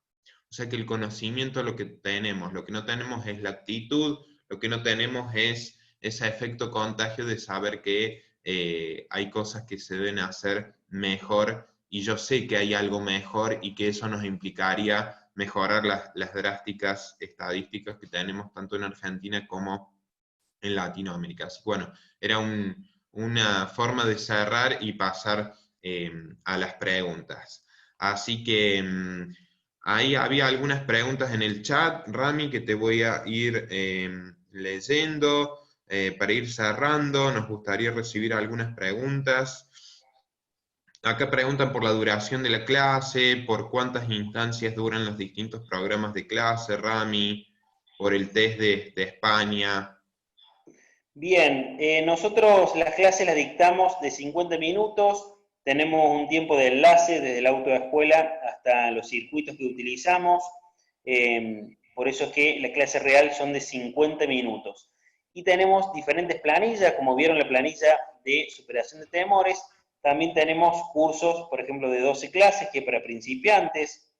O sea que el conocimiento es lo que tenemos, lo que no tenemos es la actitud, lo que no tenemos es ese efecto contagio de saber que hay cosas que se deben hacer mejor y yo sé que hay algo mejor y que eso nos implicaría mejorar las drásticas estadísticas que tenemos tanto en Argentina como en Latinoamérica. Así que bueno, era una forma de cerrar y pasar a las preguntas. Así que ahí había algunas preguntas en el chat, Rami, que te voy a ir leyendo para ir cerrando. Nos gustaría recibir algunas preguntas. Acá preguntan por la duración de la clase, por cuántas instancias duran los distintos programas de clase, Rami, por el test de España. Bien, nosotros las clases las dictamos de 50 minutos, tenemos un tiempo de enlace desde el auto de escuela hasta los circuitos que utilizamos, por eso es que las clases reales son de 50 minutos. Y tenemos diferentes planillas, como vieron la planilla de superación de temores, también tenemos cursos, por ejemplo, de 12 clases, que es para principiantes,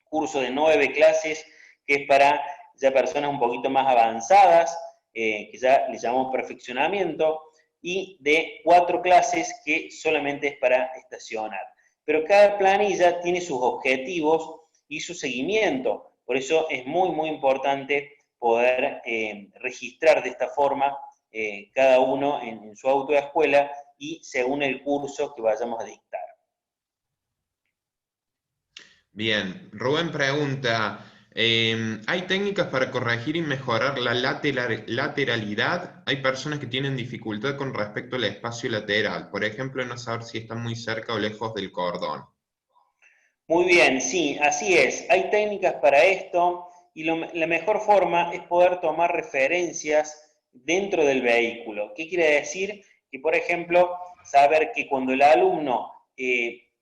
curso de 9 clases, que es para ya personas un poquito más avanzadas, que ya le llamamos perfeccionamiento, y de 4 clases que solamente es para estacionar. pero cada planilla tiene sus objetivos y su seguimiento. Por eso es muy, muy importante poder registrar de esta forma cada uno en su autoescuela y según el curso que vayamos a dictar. Bien, Rubén pregunta, ¿hay técnicas para corregir y mejorar la lateralidad? Hay personas que tienen dificultad con respecto al espacio lateral, por ejemplo, no saber si está muy cerca o lejos del cordón. Muy bien, sí, así es. Hay técnicas para esto y la mejor forma es poder tomar referencias dentro del vehículo. ¿Qué quiere decir? Que, por ejemplo, saber que cuando el alumno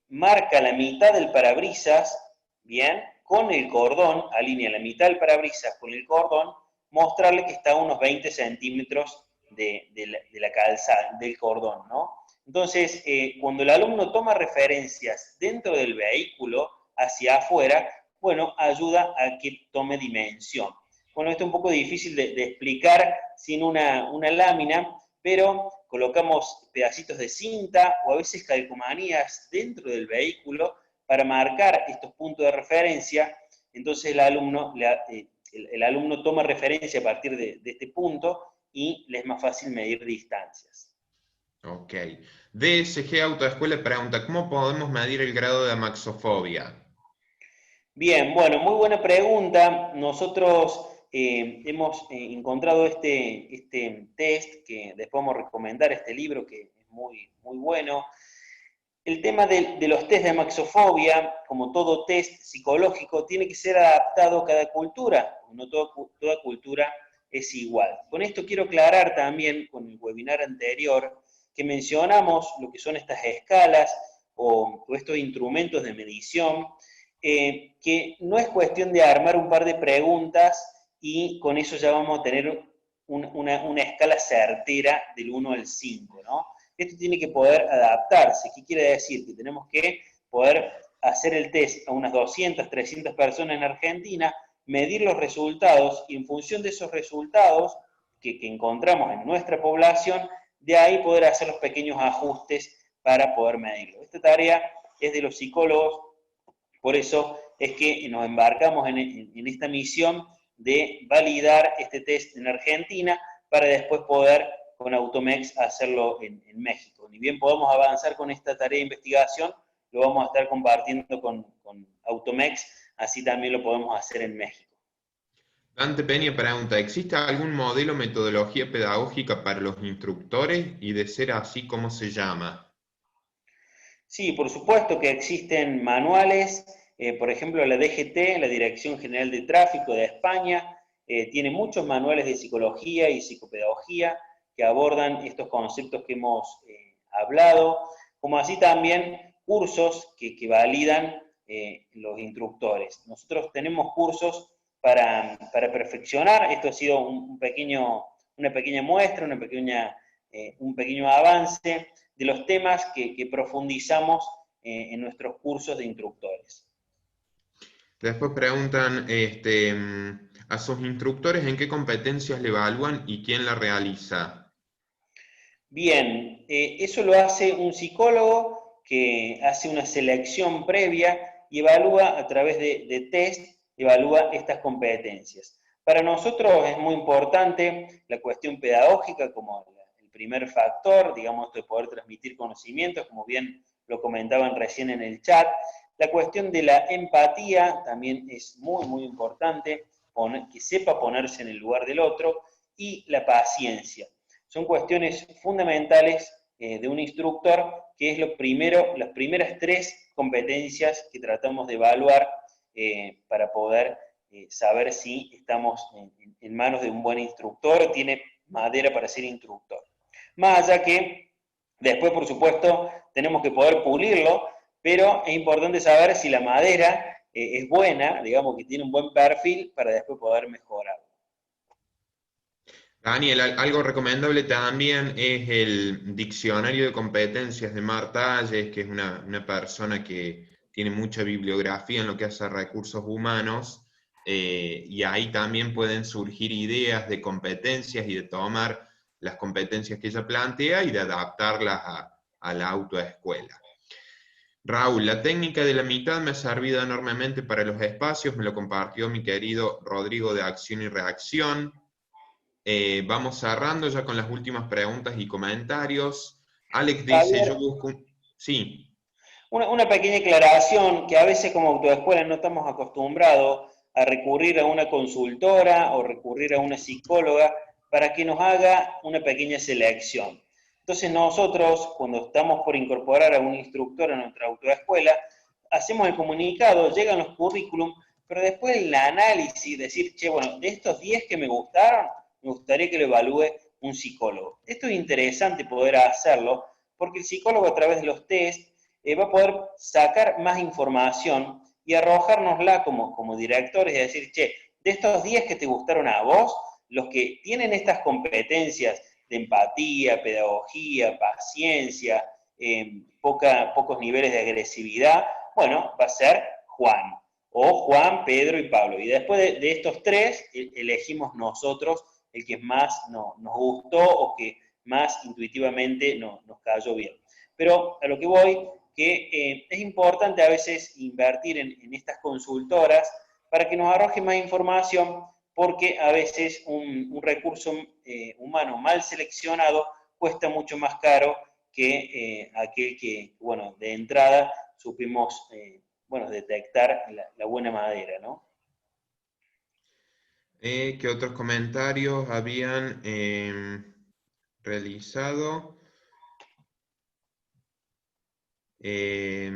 marca la mitad del parabrisas, bien, con el cordón, alinea la mitad del parabrisas con el cordón, mostrarle que está a unos 20 centímetros de la calzada, del cordón, ¿no? Entonces, cuando el alumno toma referencias dentro del vehículo hacia afuera, bueno, ayuda a que tome dimensión. Bueno, esto es un poco difícil de explicar sin una lámina, pero colocamos pedacitos de cinta o a veces calcomanías dentro del vehículo para marcar estos puntos de referencia. Entonces el alumno toma referencia a partir de este punto y le es más fácil medir distancias. Ok. DSG Autoescuela pregunta, ¿cómo podemos medir el grado de amaxofobia? Bien, bueno, muy buena pregunta. Nosotros hemos encontrado este test, que después vamos a recomendar este libro que es muy, muy bueno. El tema de los test de amaxofobia, como todo test psicológico, tiene que ser adaptado a cada cultura, no toda cultura es igual. Con esto quiero aclarar también, con el webinar anterior, que mencionamos lo que son estas escalas o estos instrumentos de medición, que no es cuestión de armar un par de preguntas y con eso ya vamos a tener una escala certera del 1 al 5, ¿no? Esto tiene que poder adaptarse. ¿Qué quiere decir? Que tenemos que poder hacer el test a unas 200, 300 personas en Argentina, medir los resultados y en función de esos resultados que encontramos en nuestra población, de ahí poder hacer los pequeños ajustes para poder medirlo. Esta tarea es de los psicólogos, por eso es que nos embarcamos en esta misión de validar este test en Argentina para después poder con Automex hacerlo en México. Ni bien podamos avanzar con esta tarea de investigación, lo vamos a estar compartiendo con Automex, así también lo podemos hacer en México. Dante Peña pregunta, ¿existe algún modelo o metodología pedagógica para los instructores? Y de ser así, ¿cómo se llama? Sí, por supuesto que existen manuales, por ejemplo la DGT, la Dirección General de Tráfico de España, tiene muchos manuales de psicología y psicopedagogía que abordan estos conceptos que hemos hablado, como así también cursos que validan los instructores. Nosotros tenemos cursos para perfeccionar, esto ha sido una pequeña muestra, un pequeño avance de los temas que profundizamos en nuestros cursos de instructores. Después preguntan a sus instructores en qué competencias le evalúan y quién la realiza. Bien, eso lo hace un psicólogo que hace una selección previa y evalúa a través de test, evalúa estas competencias. Para nosotros es muy importante la cuestión pedagógica como el primer factor, digamos, de poder transmitir conocimientos, como bien lo comentaban recién en el chat. La cuestión de la empatía también es muy, muy importante, que sepa ponerse en el lugar del otro, y la paciencia. Son cuestiones fundamentales de un instructor, que es las primeras 3 competencias que tratamos de evaluar para poder saber si estamos en manos de un buen instructor o tiene madera para ser instructor. Más allá que después, por supuesto, tenemos que poder pulirlo, pero es importante saber si la madera es buena, digamos que tiene un buen perfil para después poder mejorarlo. Daniel, algo recomendable también es el diccionario de competencias de Marta Hayes, que es una persona que tiene mucha bibliografía en lo que hace a recursos humanos, y ahí también pueden surgir ideas de competencias y de tomar las competencias que ella plantea y de adaptarlas a la autoescuela. Raúl, la técnica de la mitad me ha servido enormemente para los espacios, me lo compartió mi querido Rodrigo de Acción y Reacción. Vamos cerrando ya con las últimas preguntas y comentarios. Alex dice, Javier, yo busco un... Sí, una pequeña aclaración, que a veces como autoescuela no estamos acostumbrados a recurrir a una consultora o recurrir a una psicóloga para que nos haga una pequeña selección. Entonces nosotros, cuando estamos por incorporar a un instructor a nuestra autoescuela, hacemos el comunicado, llegan los currículum, pero después el análisis, decir, che, bueno, de estos 10 que me gustaron, me gustaría que lo evalúe un psicólogo. Esto es interesante poder hacerlo, porque el psicólogo a través de los test va a poder sacar más información y arrojárnosla como directores y decir, che, de estos 10 que te gustaron a vos, los que tienen estas competencias de empatía, pedagogía, paciencia, pocos niveles de agresividad, bueno, va a ser Juan, o Juan, Pedro y Pablo. Y después de estos tres, elegimos nosotros el que más nos gustó o que más intuitivamente nos cayó bien. Pero a lo que voy, que es importante a veces invertir en estas consultoras para que nos arroje más información, porque a veces un recurso humano mal seleccionado cuesta mucho más caro que aquel que, bueno, de entrada supimos, bueno, detectar la buena madera, ¿no? ¿qué otros comentarios habían realizado? Eh,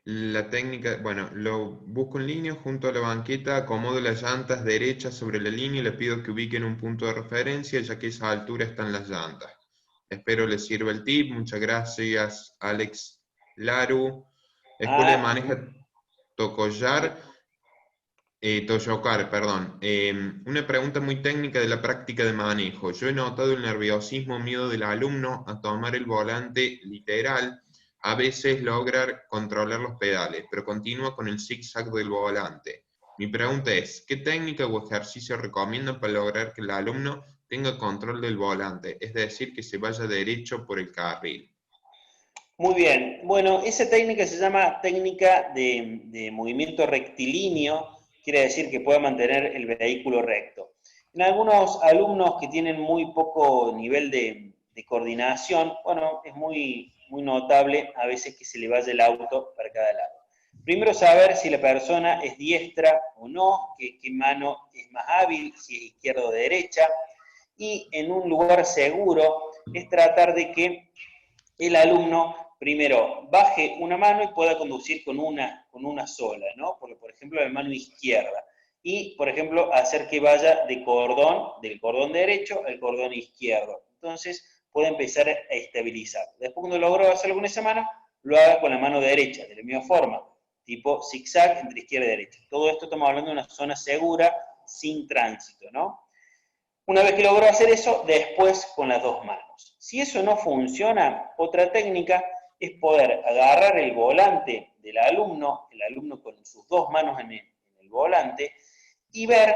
la técnica, bueno, lo busco en línea junto a la banqueta, acomodo las llantas derechas sobre la línea y le pido que ubiquen un punto de referencia, ya que a esa altura están las llantas. Espero les sirva el tip. Muchas gracias, Alex Laru. Escuela de Ah, Manejo Tocoyar. Toyocar, perdón. Una pregunta muy técnica de la práctica de manejo. Yo he notado el nerviosismo, miedo del alumno a tomar el volante literal, a veces lograr controlar los pedales, pero continúa con el zigzag del volante. Mi pregunta es, ¿qué técnica o ejercicio recomiendan para lograr que el alumno tenga control del volante? Es decir, que se vaya derecho por el carril. muy bien. Bueno, esa técnica se llama técnica de movimiento rectilíneo, quiere decir que pueda mantener el vehículo recto. En algunos alumnos que tienen muy poco nivel de coordinación, bueno, es muy notable a veces que se le vaya el auto para cada lado. Primero saber si la persona es diestra o no, qué mano es más hábil, si es izquierda o derecha, y en un lugar seguro es tratar de que el alumno primero baje una mano y pueda conducir con una sola, ¿no? Porque, por ejemplo, la mano izquierda. Y, por ejemplo, hacer que vaya del cordón derecho al cordón izquierdo. Entonces, puede empezar a estabilizar. Después, cuando logró hacerlo con esa mano, lo haga con la mano derecha, de la misma forma, tipo zigzag entre izquierda y derecha. Todo esto estamos hablando de una zona segura, sin tránsito, ¿no? Una vez que logró hacer eso, después con las dos manos. Si eso no funciona, otra técnica es poder agarrar el volante del alumno, el alumno con sus dos manos en el volante, y ver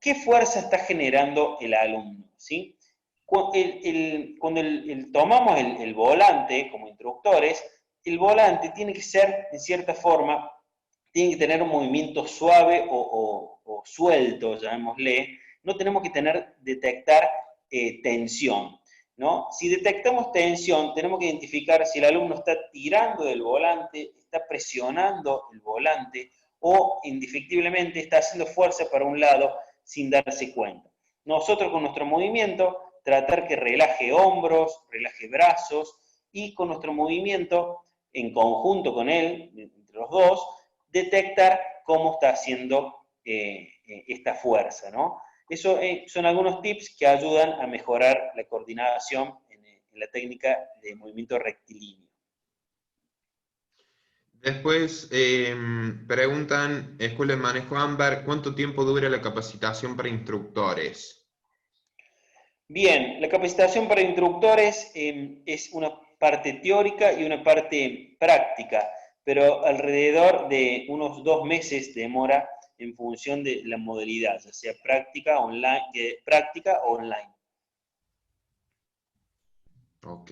qué fuerza está generando el alumno. ¿Sí? Cuando tomamos el volante como instructores, el volante tiene que ser, en cierta forma, tiene que tener un movimiento suave o suelto, llamémosle. No tenemos que detectar tensión, ¿no? Si detectamos tensión, tenemos que identificar si el alumno está tirando del volante, está presionando el volante o indefectiblemente está haciendo fuerza para un lado sin darse cuenta. Nosotros con nuestro movimiento tratar que relaje hombros, relaje brazos y con nuestro movimiento en conjunto con él, entre los dos, detectar cómo está haciendo esta fuerza, ¿no? Eso son algunos tips que ayudan a mejorar la coordinación en la técnica de movimiento rectilíneo. Después preguntan, Escuela de Manejo Ámbar, ¿cuánto tiempo dura la capacitación para instructores? Bien, la capacitación para instructores es una parte teórica y una parte práctica, pero alrededor de unos 2 meses demora en función de la modalidad, ya sea práctica o online. Ok.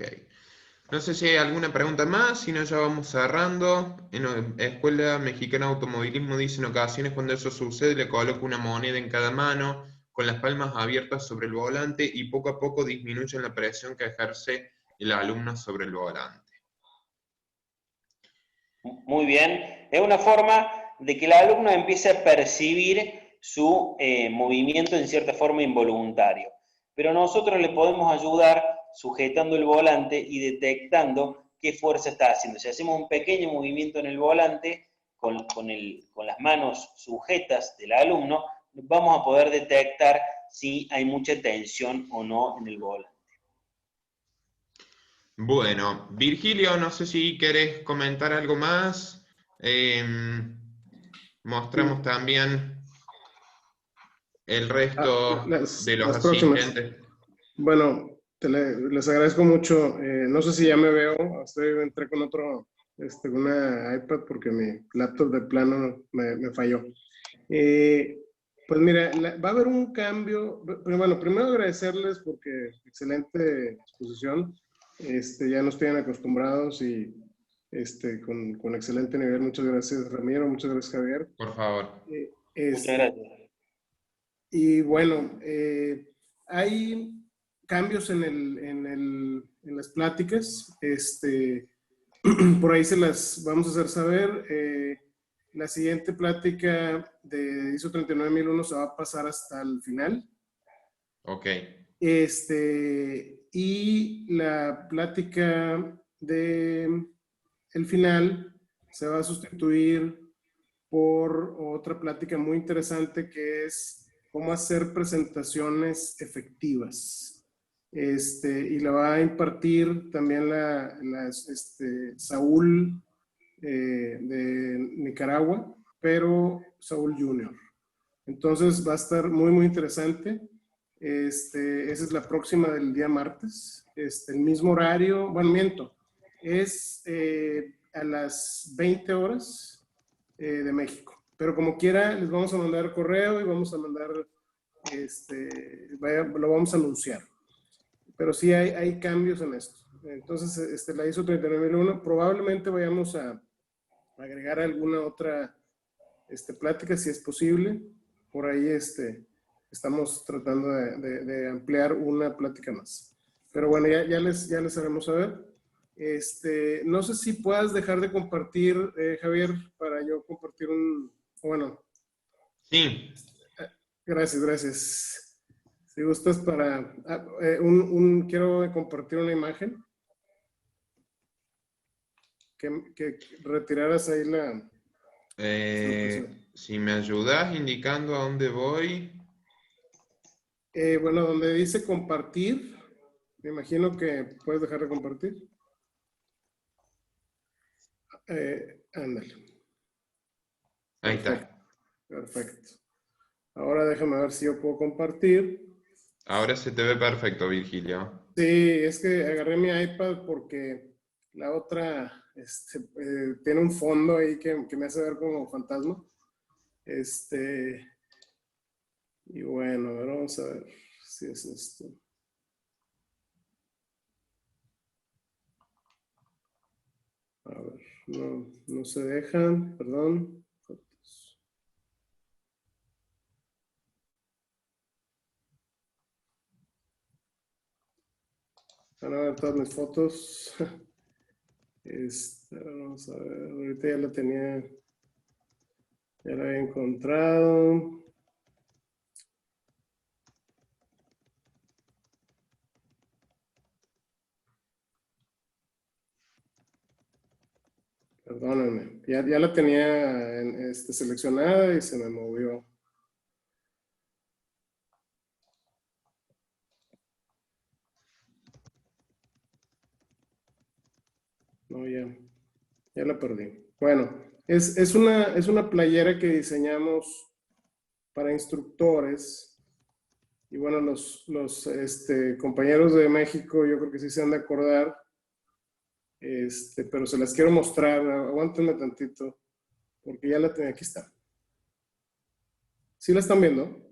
No sé si hay alguna pregunta más, si no ya vamos cerrando. Escuela Mexicana de Automovilismo dice: en ocasiones cuando eso sucede le coloco una moneda en cada mano, con las palmas abiertas sobre el volante y poco a poco disminuye la presión que ejerce el alumno sobre el volante. Muy bien. Es una forma de que el alumno empiece a percibir su movimiento en cierta forma involuntario. Pero nosotros le podemos ayudar sujetando el volante y detectando qué fuerza está haciendo. Si hacemos un pequeño movimiento en el volante con las manos sujetas del alumno, vamos a poder detectar si hay mucha tensión o no en el volante. Bueno, Virgilio, no sé si querés comentar algo más. Mostramos también el resto de los Las próximas. asistentes. Bueno, les agradezco mucho. No sé si ya me veo. Entré con una iPad porque mi laptop de plano me falló. Pues mira, va a haber un cambio. Pero bueno, primero agradecerles porque excelente exposición. Ya nos tienen acostumbrados y con excelente nivel. Muchas gracias, Ramiro. Muchas gracias, Javier. Por favor. Muchas gracias. Y bueno, hay cambios en las pláticas. Por ahí se las vamos a hacer saber. La siguiente plática de ISO 39001 se va a pasar hasta el final. Ok. Y la plática de el final se va a sustituir por otra plática muy interesante que es cómo hacer presentaciones efectivas. Y la va a impartir también Saúl de Nicaragua, pero Saúl Junior. Entonces va a estar muy, muy interesante. Esa es la próxima del día martes. El mismo horario, bueno, miento, es a las 20 horas de México. Pero como quiera, les vamos a mandar correo y vamos a mandar, lo vamos a anunciar. Pero sí hay cambios en esto. Entonces, la ISO 39001, probablemente vayamos a agregar alguna otra plática si es posible. Por ahí estamos tratando de ampliar una plática más. Pero bueno, ya les haremos saber. No sé si puedas dejar de compartir, Javier, para yo compartir bueno. Sí. Gracias. Si gustas para, quiero compartir una imagen. Que retiraras ahí la... Si me ayudas indicando a dónde voy. Bueno, donde dice compartir, me imagino que puedes dejar de compartir. Ándale. Ahí Perfecto. está. Perfecto. Ahora déjame ver si yo puedo compartir. Ahora se te ve perfecto, Virgilio. Sí, es que agarré mi iPad porque la otra tiene un fondo ahí que me hace ver como fantasma. Y bueno, a ver, vamos a ver si es esto. A ver, no se dejan, perdón. Van a ver todas mis fotos. Vamos a ver, ahorita ya la había encontrado. Perdónenme, ya la tenía seleccionada y se me movió. No, ya la perdí. Bueno, es una playera que diseñamos para instructores. Y bueno, los compañeros de México, yo creo que sí se han de acordar. Pero se las quiero mostrar. Aguántenme tantito, porque ya la tenía. Aquí está. ¿Sí la están viendo?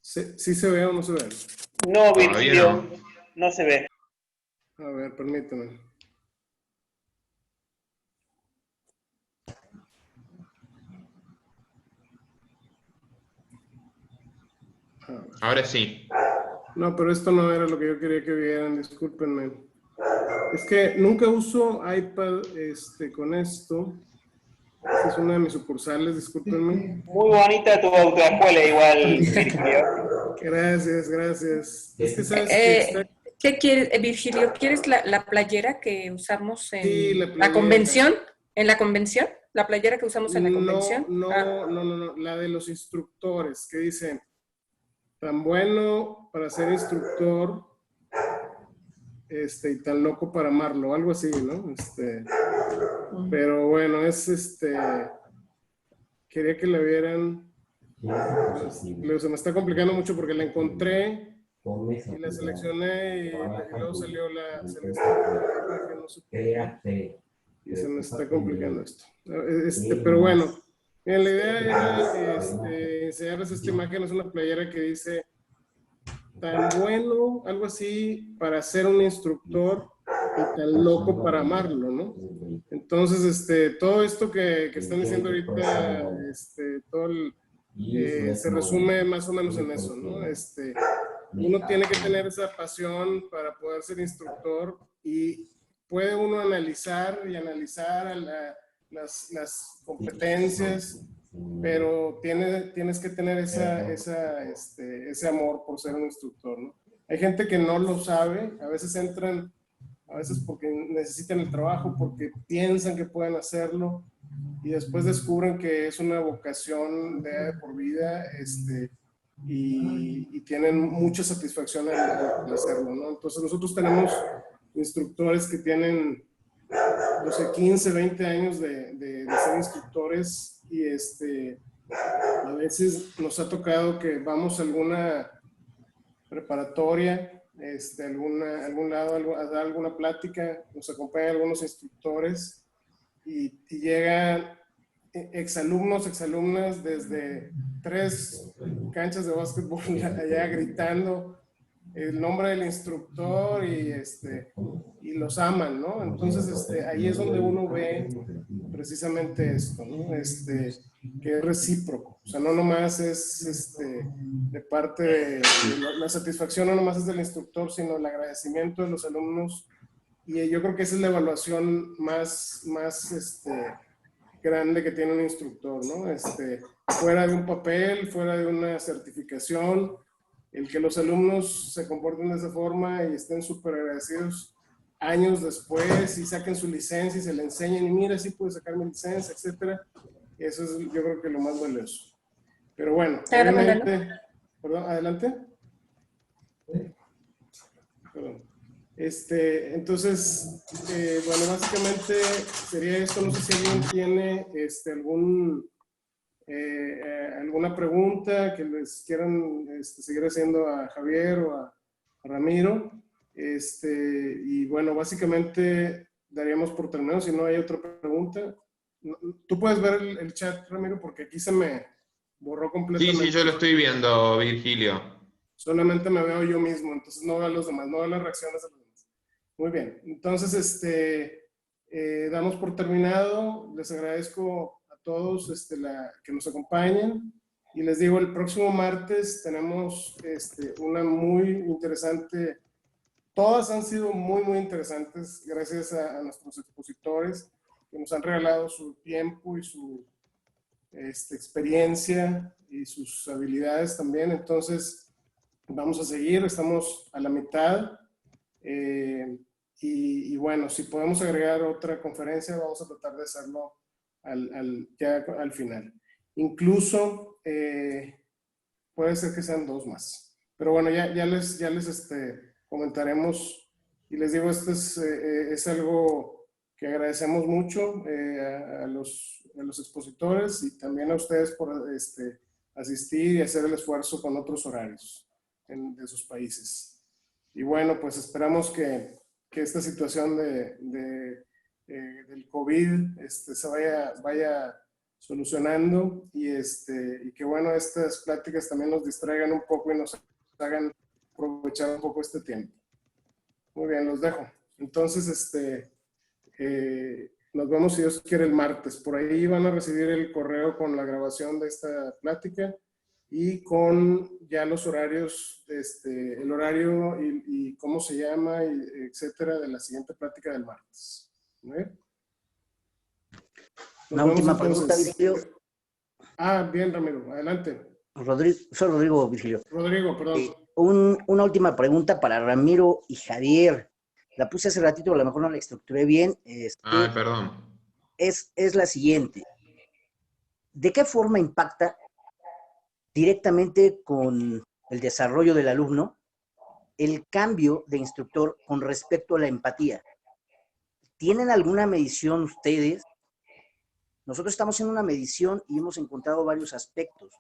¿Sí se ve o no se ve? No, Todavía Virgilio, no. no se ve. ver, permítame. Ahora sí. No, pero esto no era lo que yo quería que vieran, discúlpenme. Es que nunca uso iPad con esto. Esta es una de mis sucursales, discúlpenme. Muy bonita tu autoescuela igual, Virgilio. Gracias, gracias. Es que sabes que está... ¿Qué quieres, Virgilio? ¿Quieres la playera que usamos en Sí, la la playera. convención? ¿En la convención? ¿La playera que usamos en la convención? No, la de los instructores, que dice, tan bueno para ser instructor, y tan loco para amarlo, algo así, ¿no? Pero bueno, quería que la vieran. Se me está complicando mucho porque la encontré y la seleccioné y luego salió la imagen, no sé por qué, y se me está complicando esto. Pero bueno, bien, la idea era enseñarles esta imagen. Es una playera que dice tan bueno, algo así, para ser un instructor y tan loco para amarlo, ¿no? Entonces, todo esto que están diciendo ahorita, se resume más o menos en eso, ¿no? Uno tiene que tener esa pasión para poder ser instructor y puede uno analizar las competencias, pero tienes que tener ese amor por ser un instructor, ¿no? Hay gente que no lo sabe, a veces entran, a veces porque necesitan el trabajo, porque piensan que pueden hacerlo y después descubren que es una vocación de por vida, y tienen mucha satisfacción al hacerlo, ¿no? Entonces nosotros tenemos instructores que tienen, no sé, 15, 20 años de ser instructores y a veces nos ha tocado que vamos a alguna preparatoria, algún lado, a dar alguna plática, nos acompañan algunos instructores y llegan exalumnos, exalumnas desde 3 canchas de básquetbol allá gritando el nombre del instructor y los aman, ¿no? Entonces, ahí es donde uno ve precisamente esto, ¿no? Que es recíproco. O sea, no nomás es de parte de la satisfacción, no nomás es del instructor, sino el agradecimiento de los alumnos. Y yo creo que esa es la evaluación más grande que tiene un instructor, ¿no? Fuera de un papel, fuera de una certificación, el que los alumnos se comporten de esa forma y estén súper agradecidos años después y saquen su licencia y se le enseñen y mira, sí pude sacar mi licencia, etcétera. Eso es, yo creo que lo más valioso. Pero bueno, obviamente, perdón, adelante. Perdón. Entonces, bueno, básicamente sería esto. No sé si alguien tiene alguna pregunta que les quieran seguir haciendo a Javier o a Ramiro. Y bueno, básicamente daríamos por terminado si no hay otra pregunta. Tú puedes ver el chat, Ramiro, porque aquí se me borró completamente. Sí, yo lo estoy viendo, Virgilio. Solamente me veo yo mismo, entonces no veo a los demás, no veo las reacciones de los demás. Muy bien, entonces damos por terminado. Les agradezco a todos que nos acompañen y les digo, el próximo martes tenemos una muy interesante. Todas han sido muy, muy interesantes gracias a nuestros expositores que nos han regalado su tiempo y su experiencia y sus habilidades también. Entonces, vamos a seguir, estamos a la mitad. Y bueno, si podemos agregar otra conferencia, vamos a tratar de hacerlo ya al final. Incluso puede ser que sean 2 más. Pero bueno, ya les comentaremos. Y les digo, esto es algo que agradecemos mucho a los expositores y también a ustedes por asistir y hacer el esfuerzo con otros horarios de sus países. Y bueno, pues esperamos que esta situación del COVID se vaya solucionando y que bueno, estas pláticas también nos distraigan un poco y nos hagan aprovechar un poco este tiempo. Muy bien, los dejo. Entonces, nos vemos, si Dios quiere, el martes. Por ahí van a recibir el correo con la grabación de esta plática y con ya los horarios, el horario y cómo se llama, etcétera, de la siguiente plática del martes. ¿Muy bien? Una última pregunta, Virgilio. Bien, Ramiro, adelante. Soy Rodrigo, Virgilio. Rodrigo, perdón. Una última pregunta para Ramiro y Javier. La puse hace ratito, a lo mejor no la estructuré bien. Perdón. Es la siguiente. ¿De qué forma impacta directamente con el desarrollo del alumno el cambio de instructor con respecto a la empatía? ¿Tienen alguna medición ustedes? Nosotros estamos en una medición y hemos encontrado varios aspectos.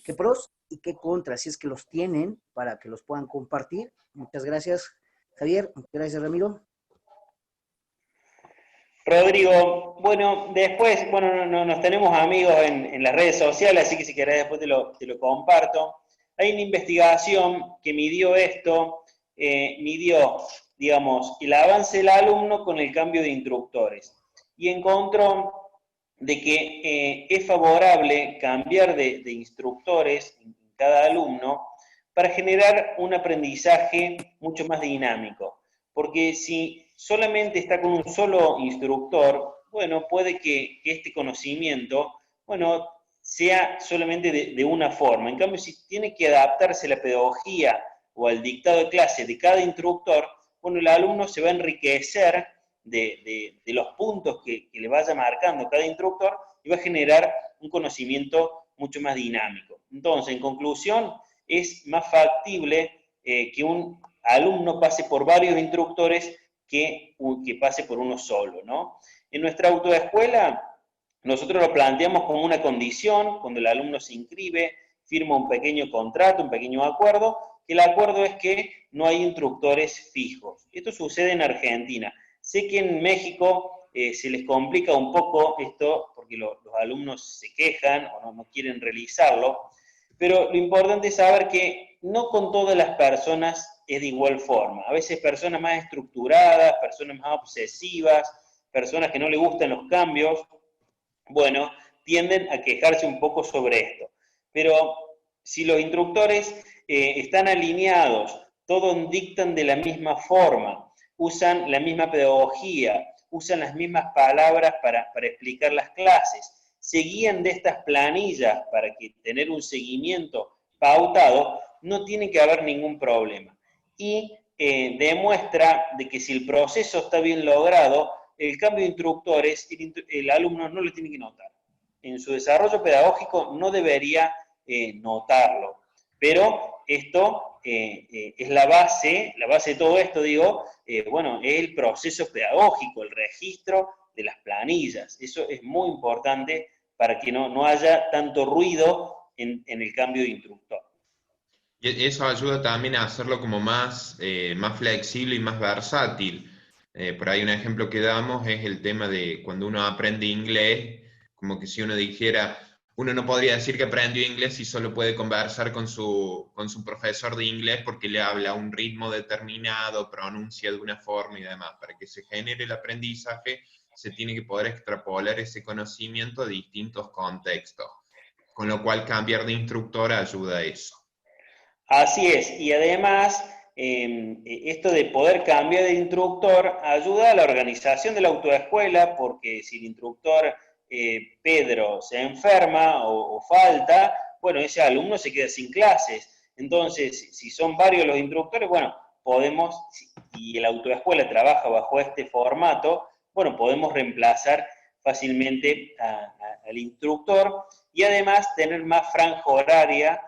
¿Qué pros y qué contras? Si es que los tienen, para que los puedan compartir. Muchas gracias, Javier. Muchas gracias, Ramiro. Rodrigo, bueno, después, no, nos tenemos amigos en las redes sociales, así que si querés después te lo comparto. Hay una investigación que midió esto, digamos, el avance del alumno con el cambio de instructores. Y encontró de que es favorable cambiar de instructores en cada alumno para generar un aprendizaje mucho más dinámico. Porque si solamente está con un solo instructor, bueno, puede que este conocimiento, bueno, sea solamente de una forma. En cambio, si tiene que adaptarse a la pedagogía o al dictado de clase de cada instructor, bueno, el alumno se va a enriquecer de los puntos que le vaya marcando cada instructor y va a generar un conocimiento mucho más dinámico. Entonces, en conclusión, es más factible que un alumno pase por varios instructores que pase por uno solo, ¿no? En nuestra autoescuela, nosotros lo planteamos como una condición, cuando el alumno se inscribe, firma un pequeño contrato, un pequeño acuerdo, que el acuerdo es que no hay instructores fijos. Esto sucede en Argentina. Sé que en México se les complica un poco esto, porque los alumnos se quejan o no quieren realizarlo, pero lo importante es saber que no con todas las personas es de igual forma. A veces personas más estructuradas, personas más obsesivas, personas que no les gustan los cambios, bueno, tienden a quejarse un poco sobre esto. Pero si los instructores están alineados, todos dictan de la misma forma, usan la misma pedagogía, usan las mismas palabras para explicar las clases, se guían de estas planillas para que tener un seguimiento pautado, no tiene que haber ningún problema. Y demuestra de que si el proceso está bien logrado, el cambio de instructores, el alumno no lo tiene que notar. En su desarrollo pedagógico no debería notarlo. Pero esto es la base de todo esto, digo, bueno, es el proceso pedagógico, el registro de las planillas. Eso es muy importante para que no haya tanto ruido en el cambio de instructor. Y eso ayuda también a hacerlo como más flexible y más versátil. Por ahí un ejemplo que damos es el tema de cuando uno aprende inglés, como que si uno dijera, uno no podría decir que aprendió inglés si solo puede conversar con su profesor de inglés porque le habla a un ritmo determinado, pronuncia de una forma y demás. Para que se genere el aprendizaje, se tiene que poder extrapolar ese conocimiento a distintos contextos. Con lo cual, cambiar de instructor ayuda a eso. Así es, y además, esto de poder cambiar de instructor ayuda a la organización de la autoescuela, porque si el instructor Pedro se enferma o falta, bueno, ese alumno se queda sin clases. Entonces, si son varios los instructores, bueno, podemos, y la autoescuela trabaja bajo este formato, bueno, podemos reemplazar fácilmente al instructor y además tener más franja horaria,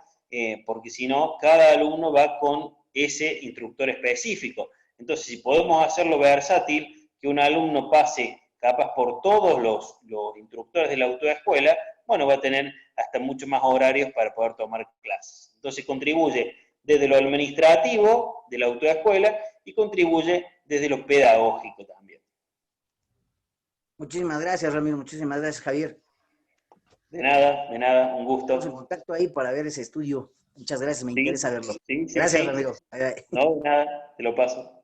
porque si no, cada alumno va con ese instructor específico. Entonces, si podemos hacerlo versátil, que un alumno pase capaz por todos los instructores de la autoescuela, bueno, va a tener hasta mucho más horarios para poder tomar clases. Entonces, contribuye desde lo administrativo de la autoescuela y contribuye desde lo pedagógico también. Muchísimas gracias, Ramiro. Muchísimas gracias, Javier. De nada, un gusto. Estamos en contacto ahí para ver ese estudio. Muchas gracias, me interesa verlo. Sí, gracias, Ramiro. No, de nada, te lo paso.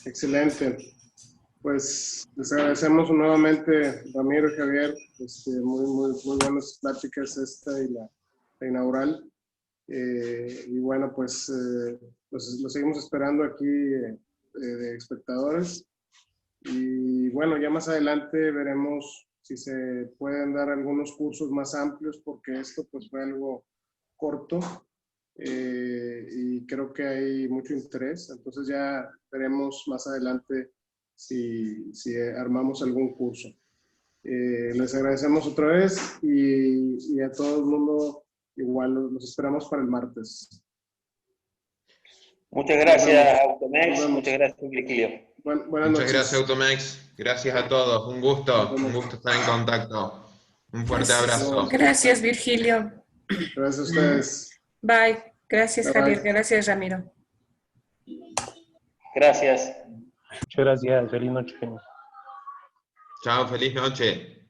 Excelente. Pues les agradecemos nuevamente, Ramiro y Javier, muy buenas pláticas esta y la inaugural. Y bueno, pues lo seguimos esperando aquí de espectadores. Y bueno, ya más adelante veremos si se pueden dar algunos cursos más amplios, porque esto pues fue algo corto y creo que hay mucho interés. Entonces ya veremos más adelante si armamos algún curso. Les agradecemos otra vez y a todo el mundo igual los esperamos para el martes. Muchas gracias, Automex. Muchas gracias, Virgilio. Buenas Muchas noches. gracias, Automex. Gracias a todos. Un gusto estar en contacto. Un fuerte abrazo. Gracias, Virgilio. Gracias a ustedes. Bye. Gracias, Bye, Javier. bye. Gracias, Ramiro. Gracias. Muchas gracias. Feliz noche. Chao, feliz noche.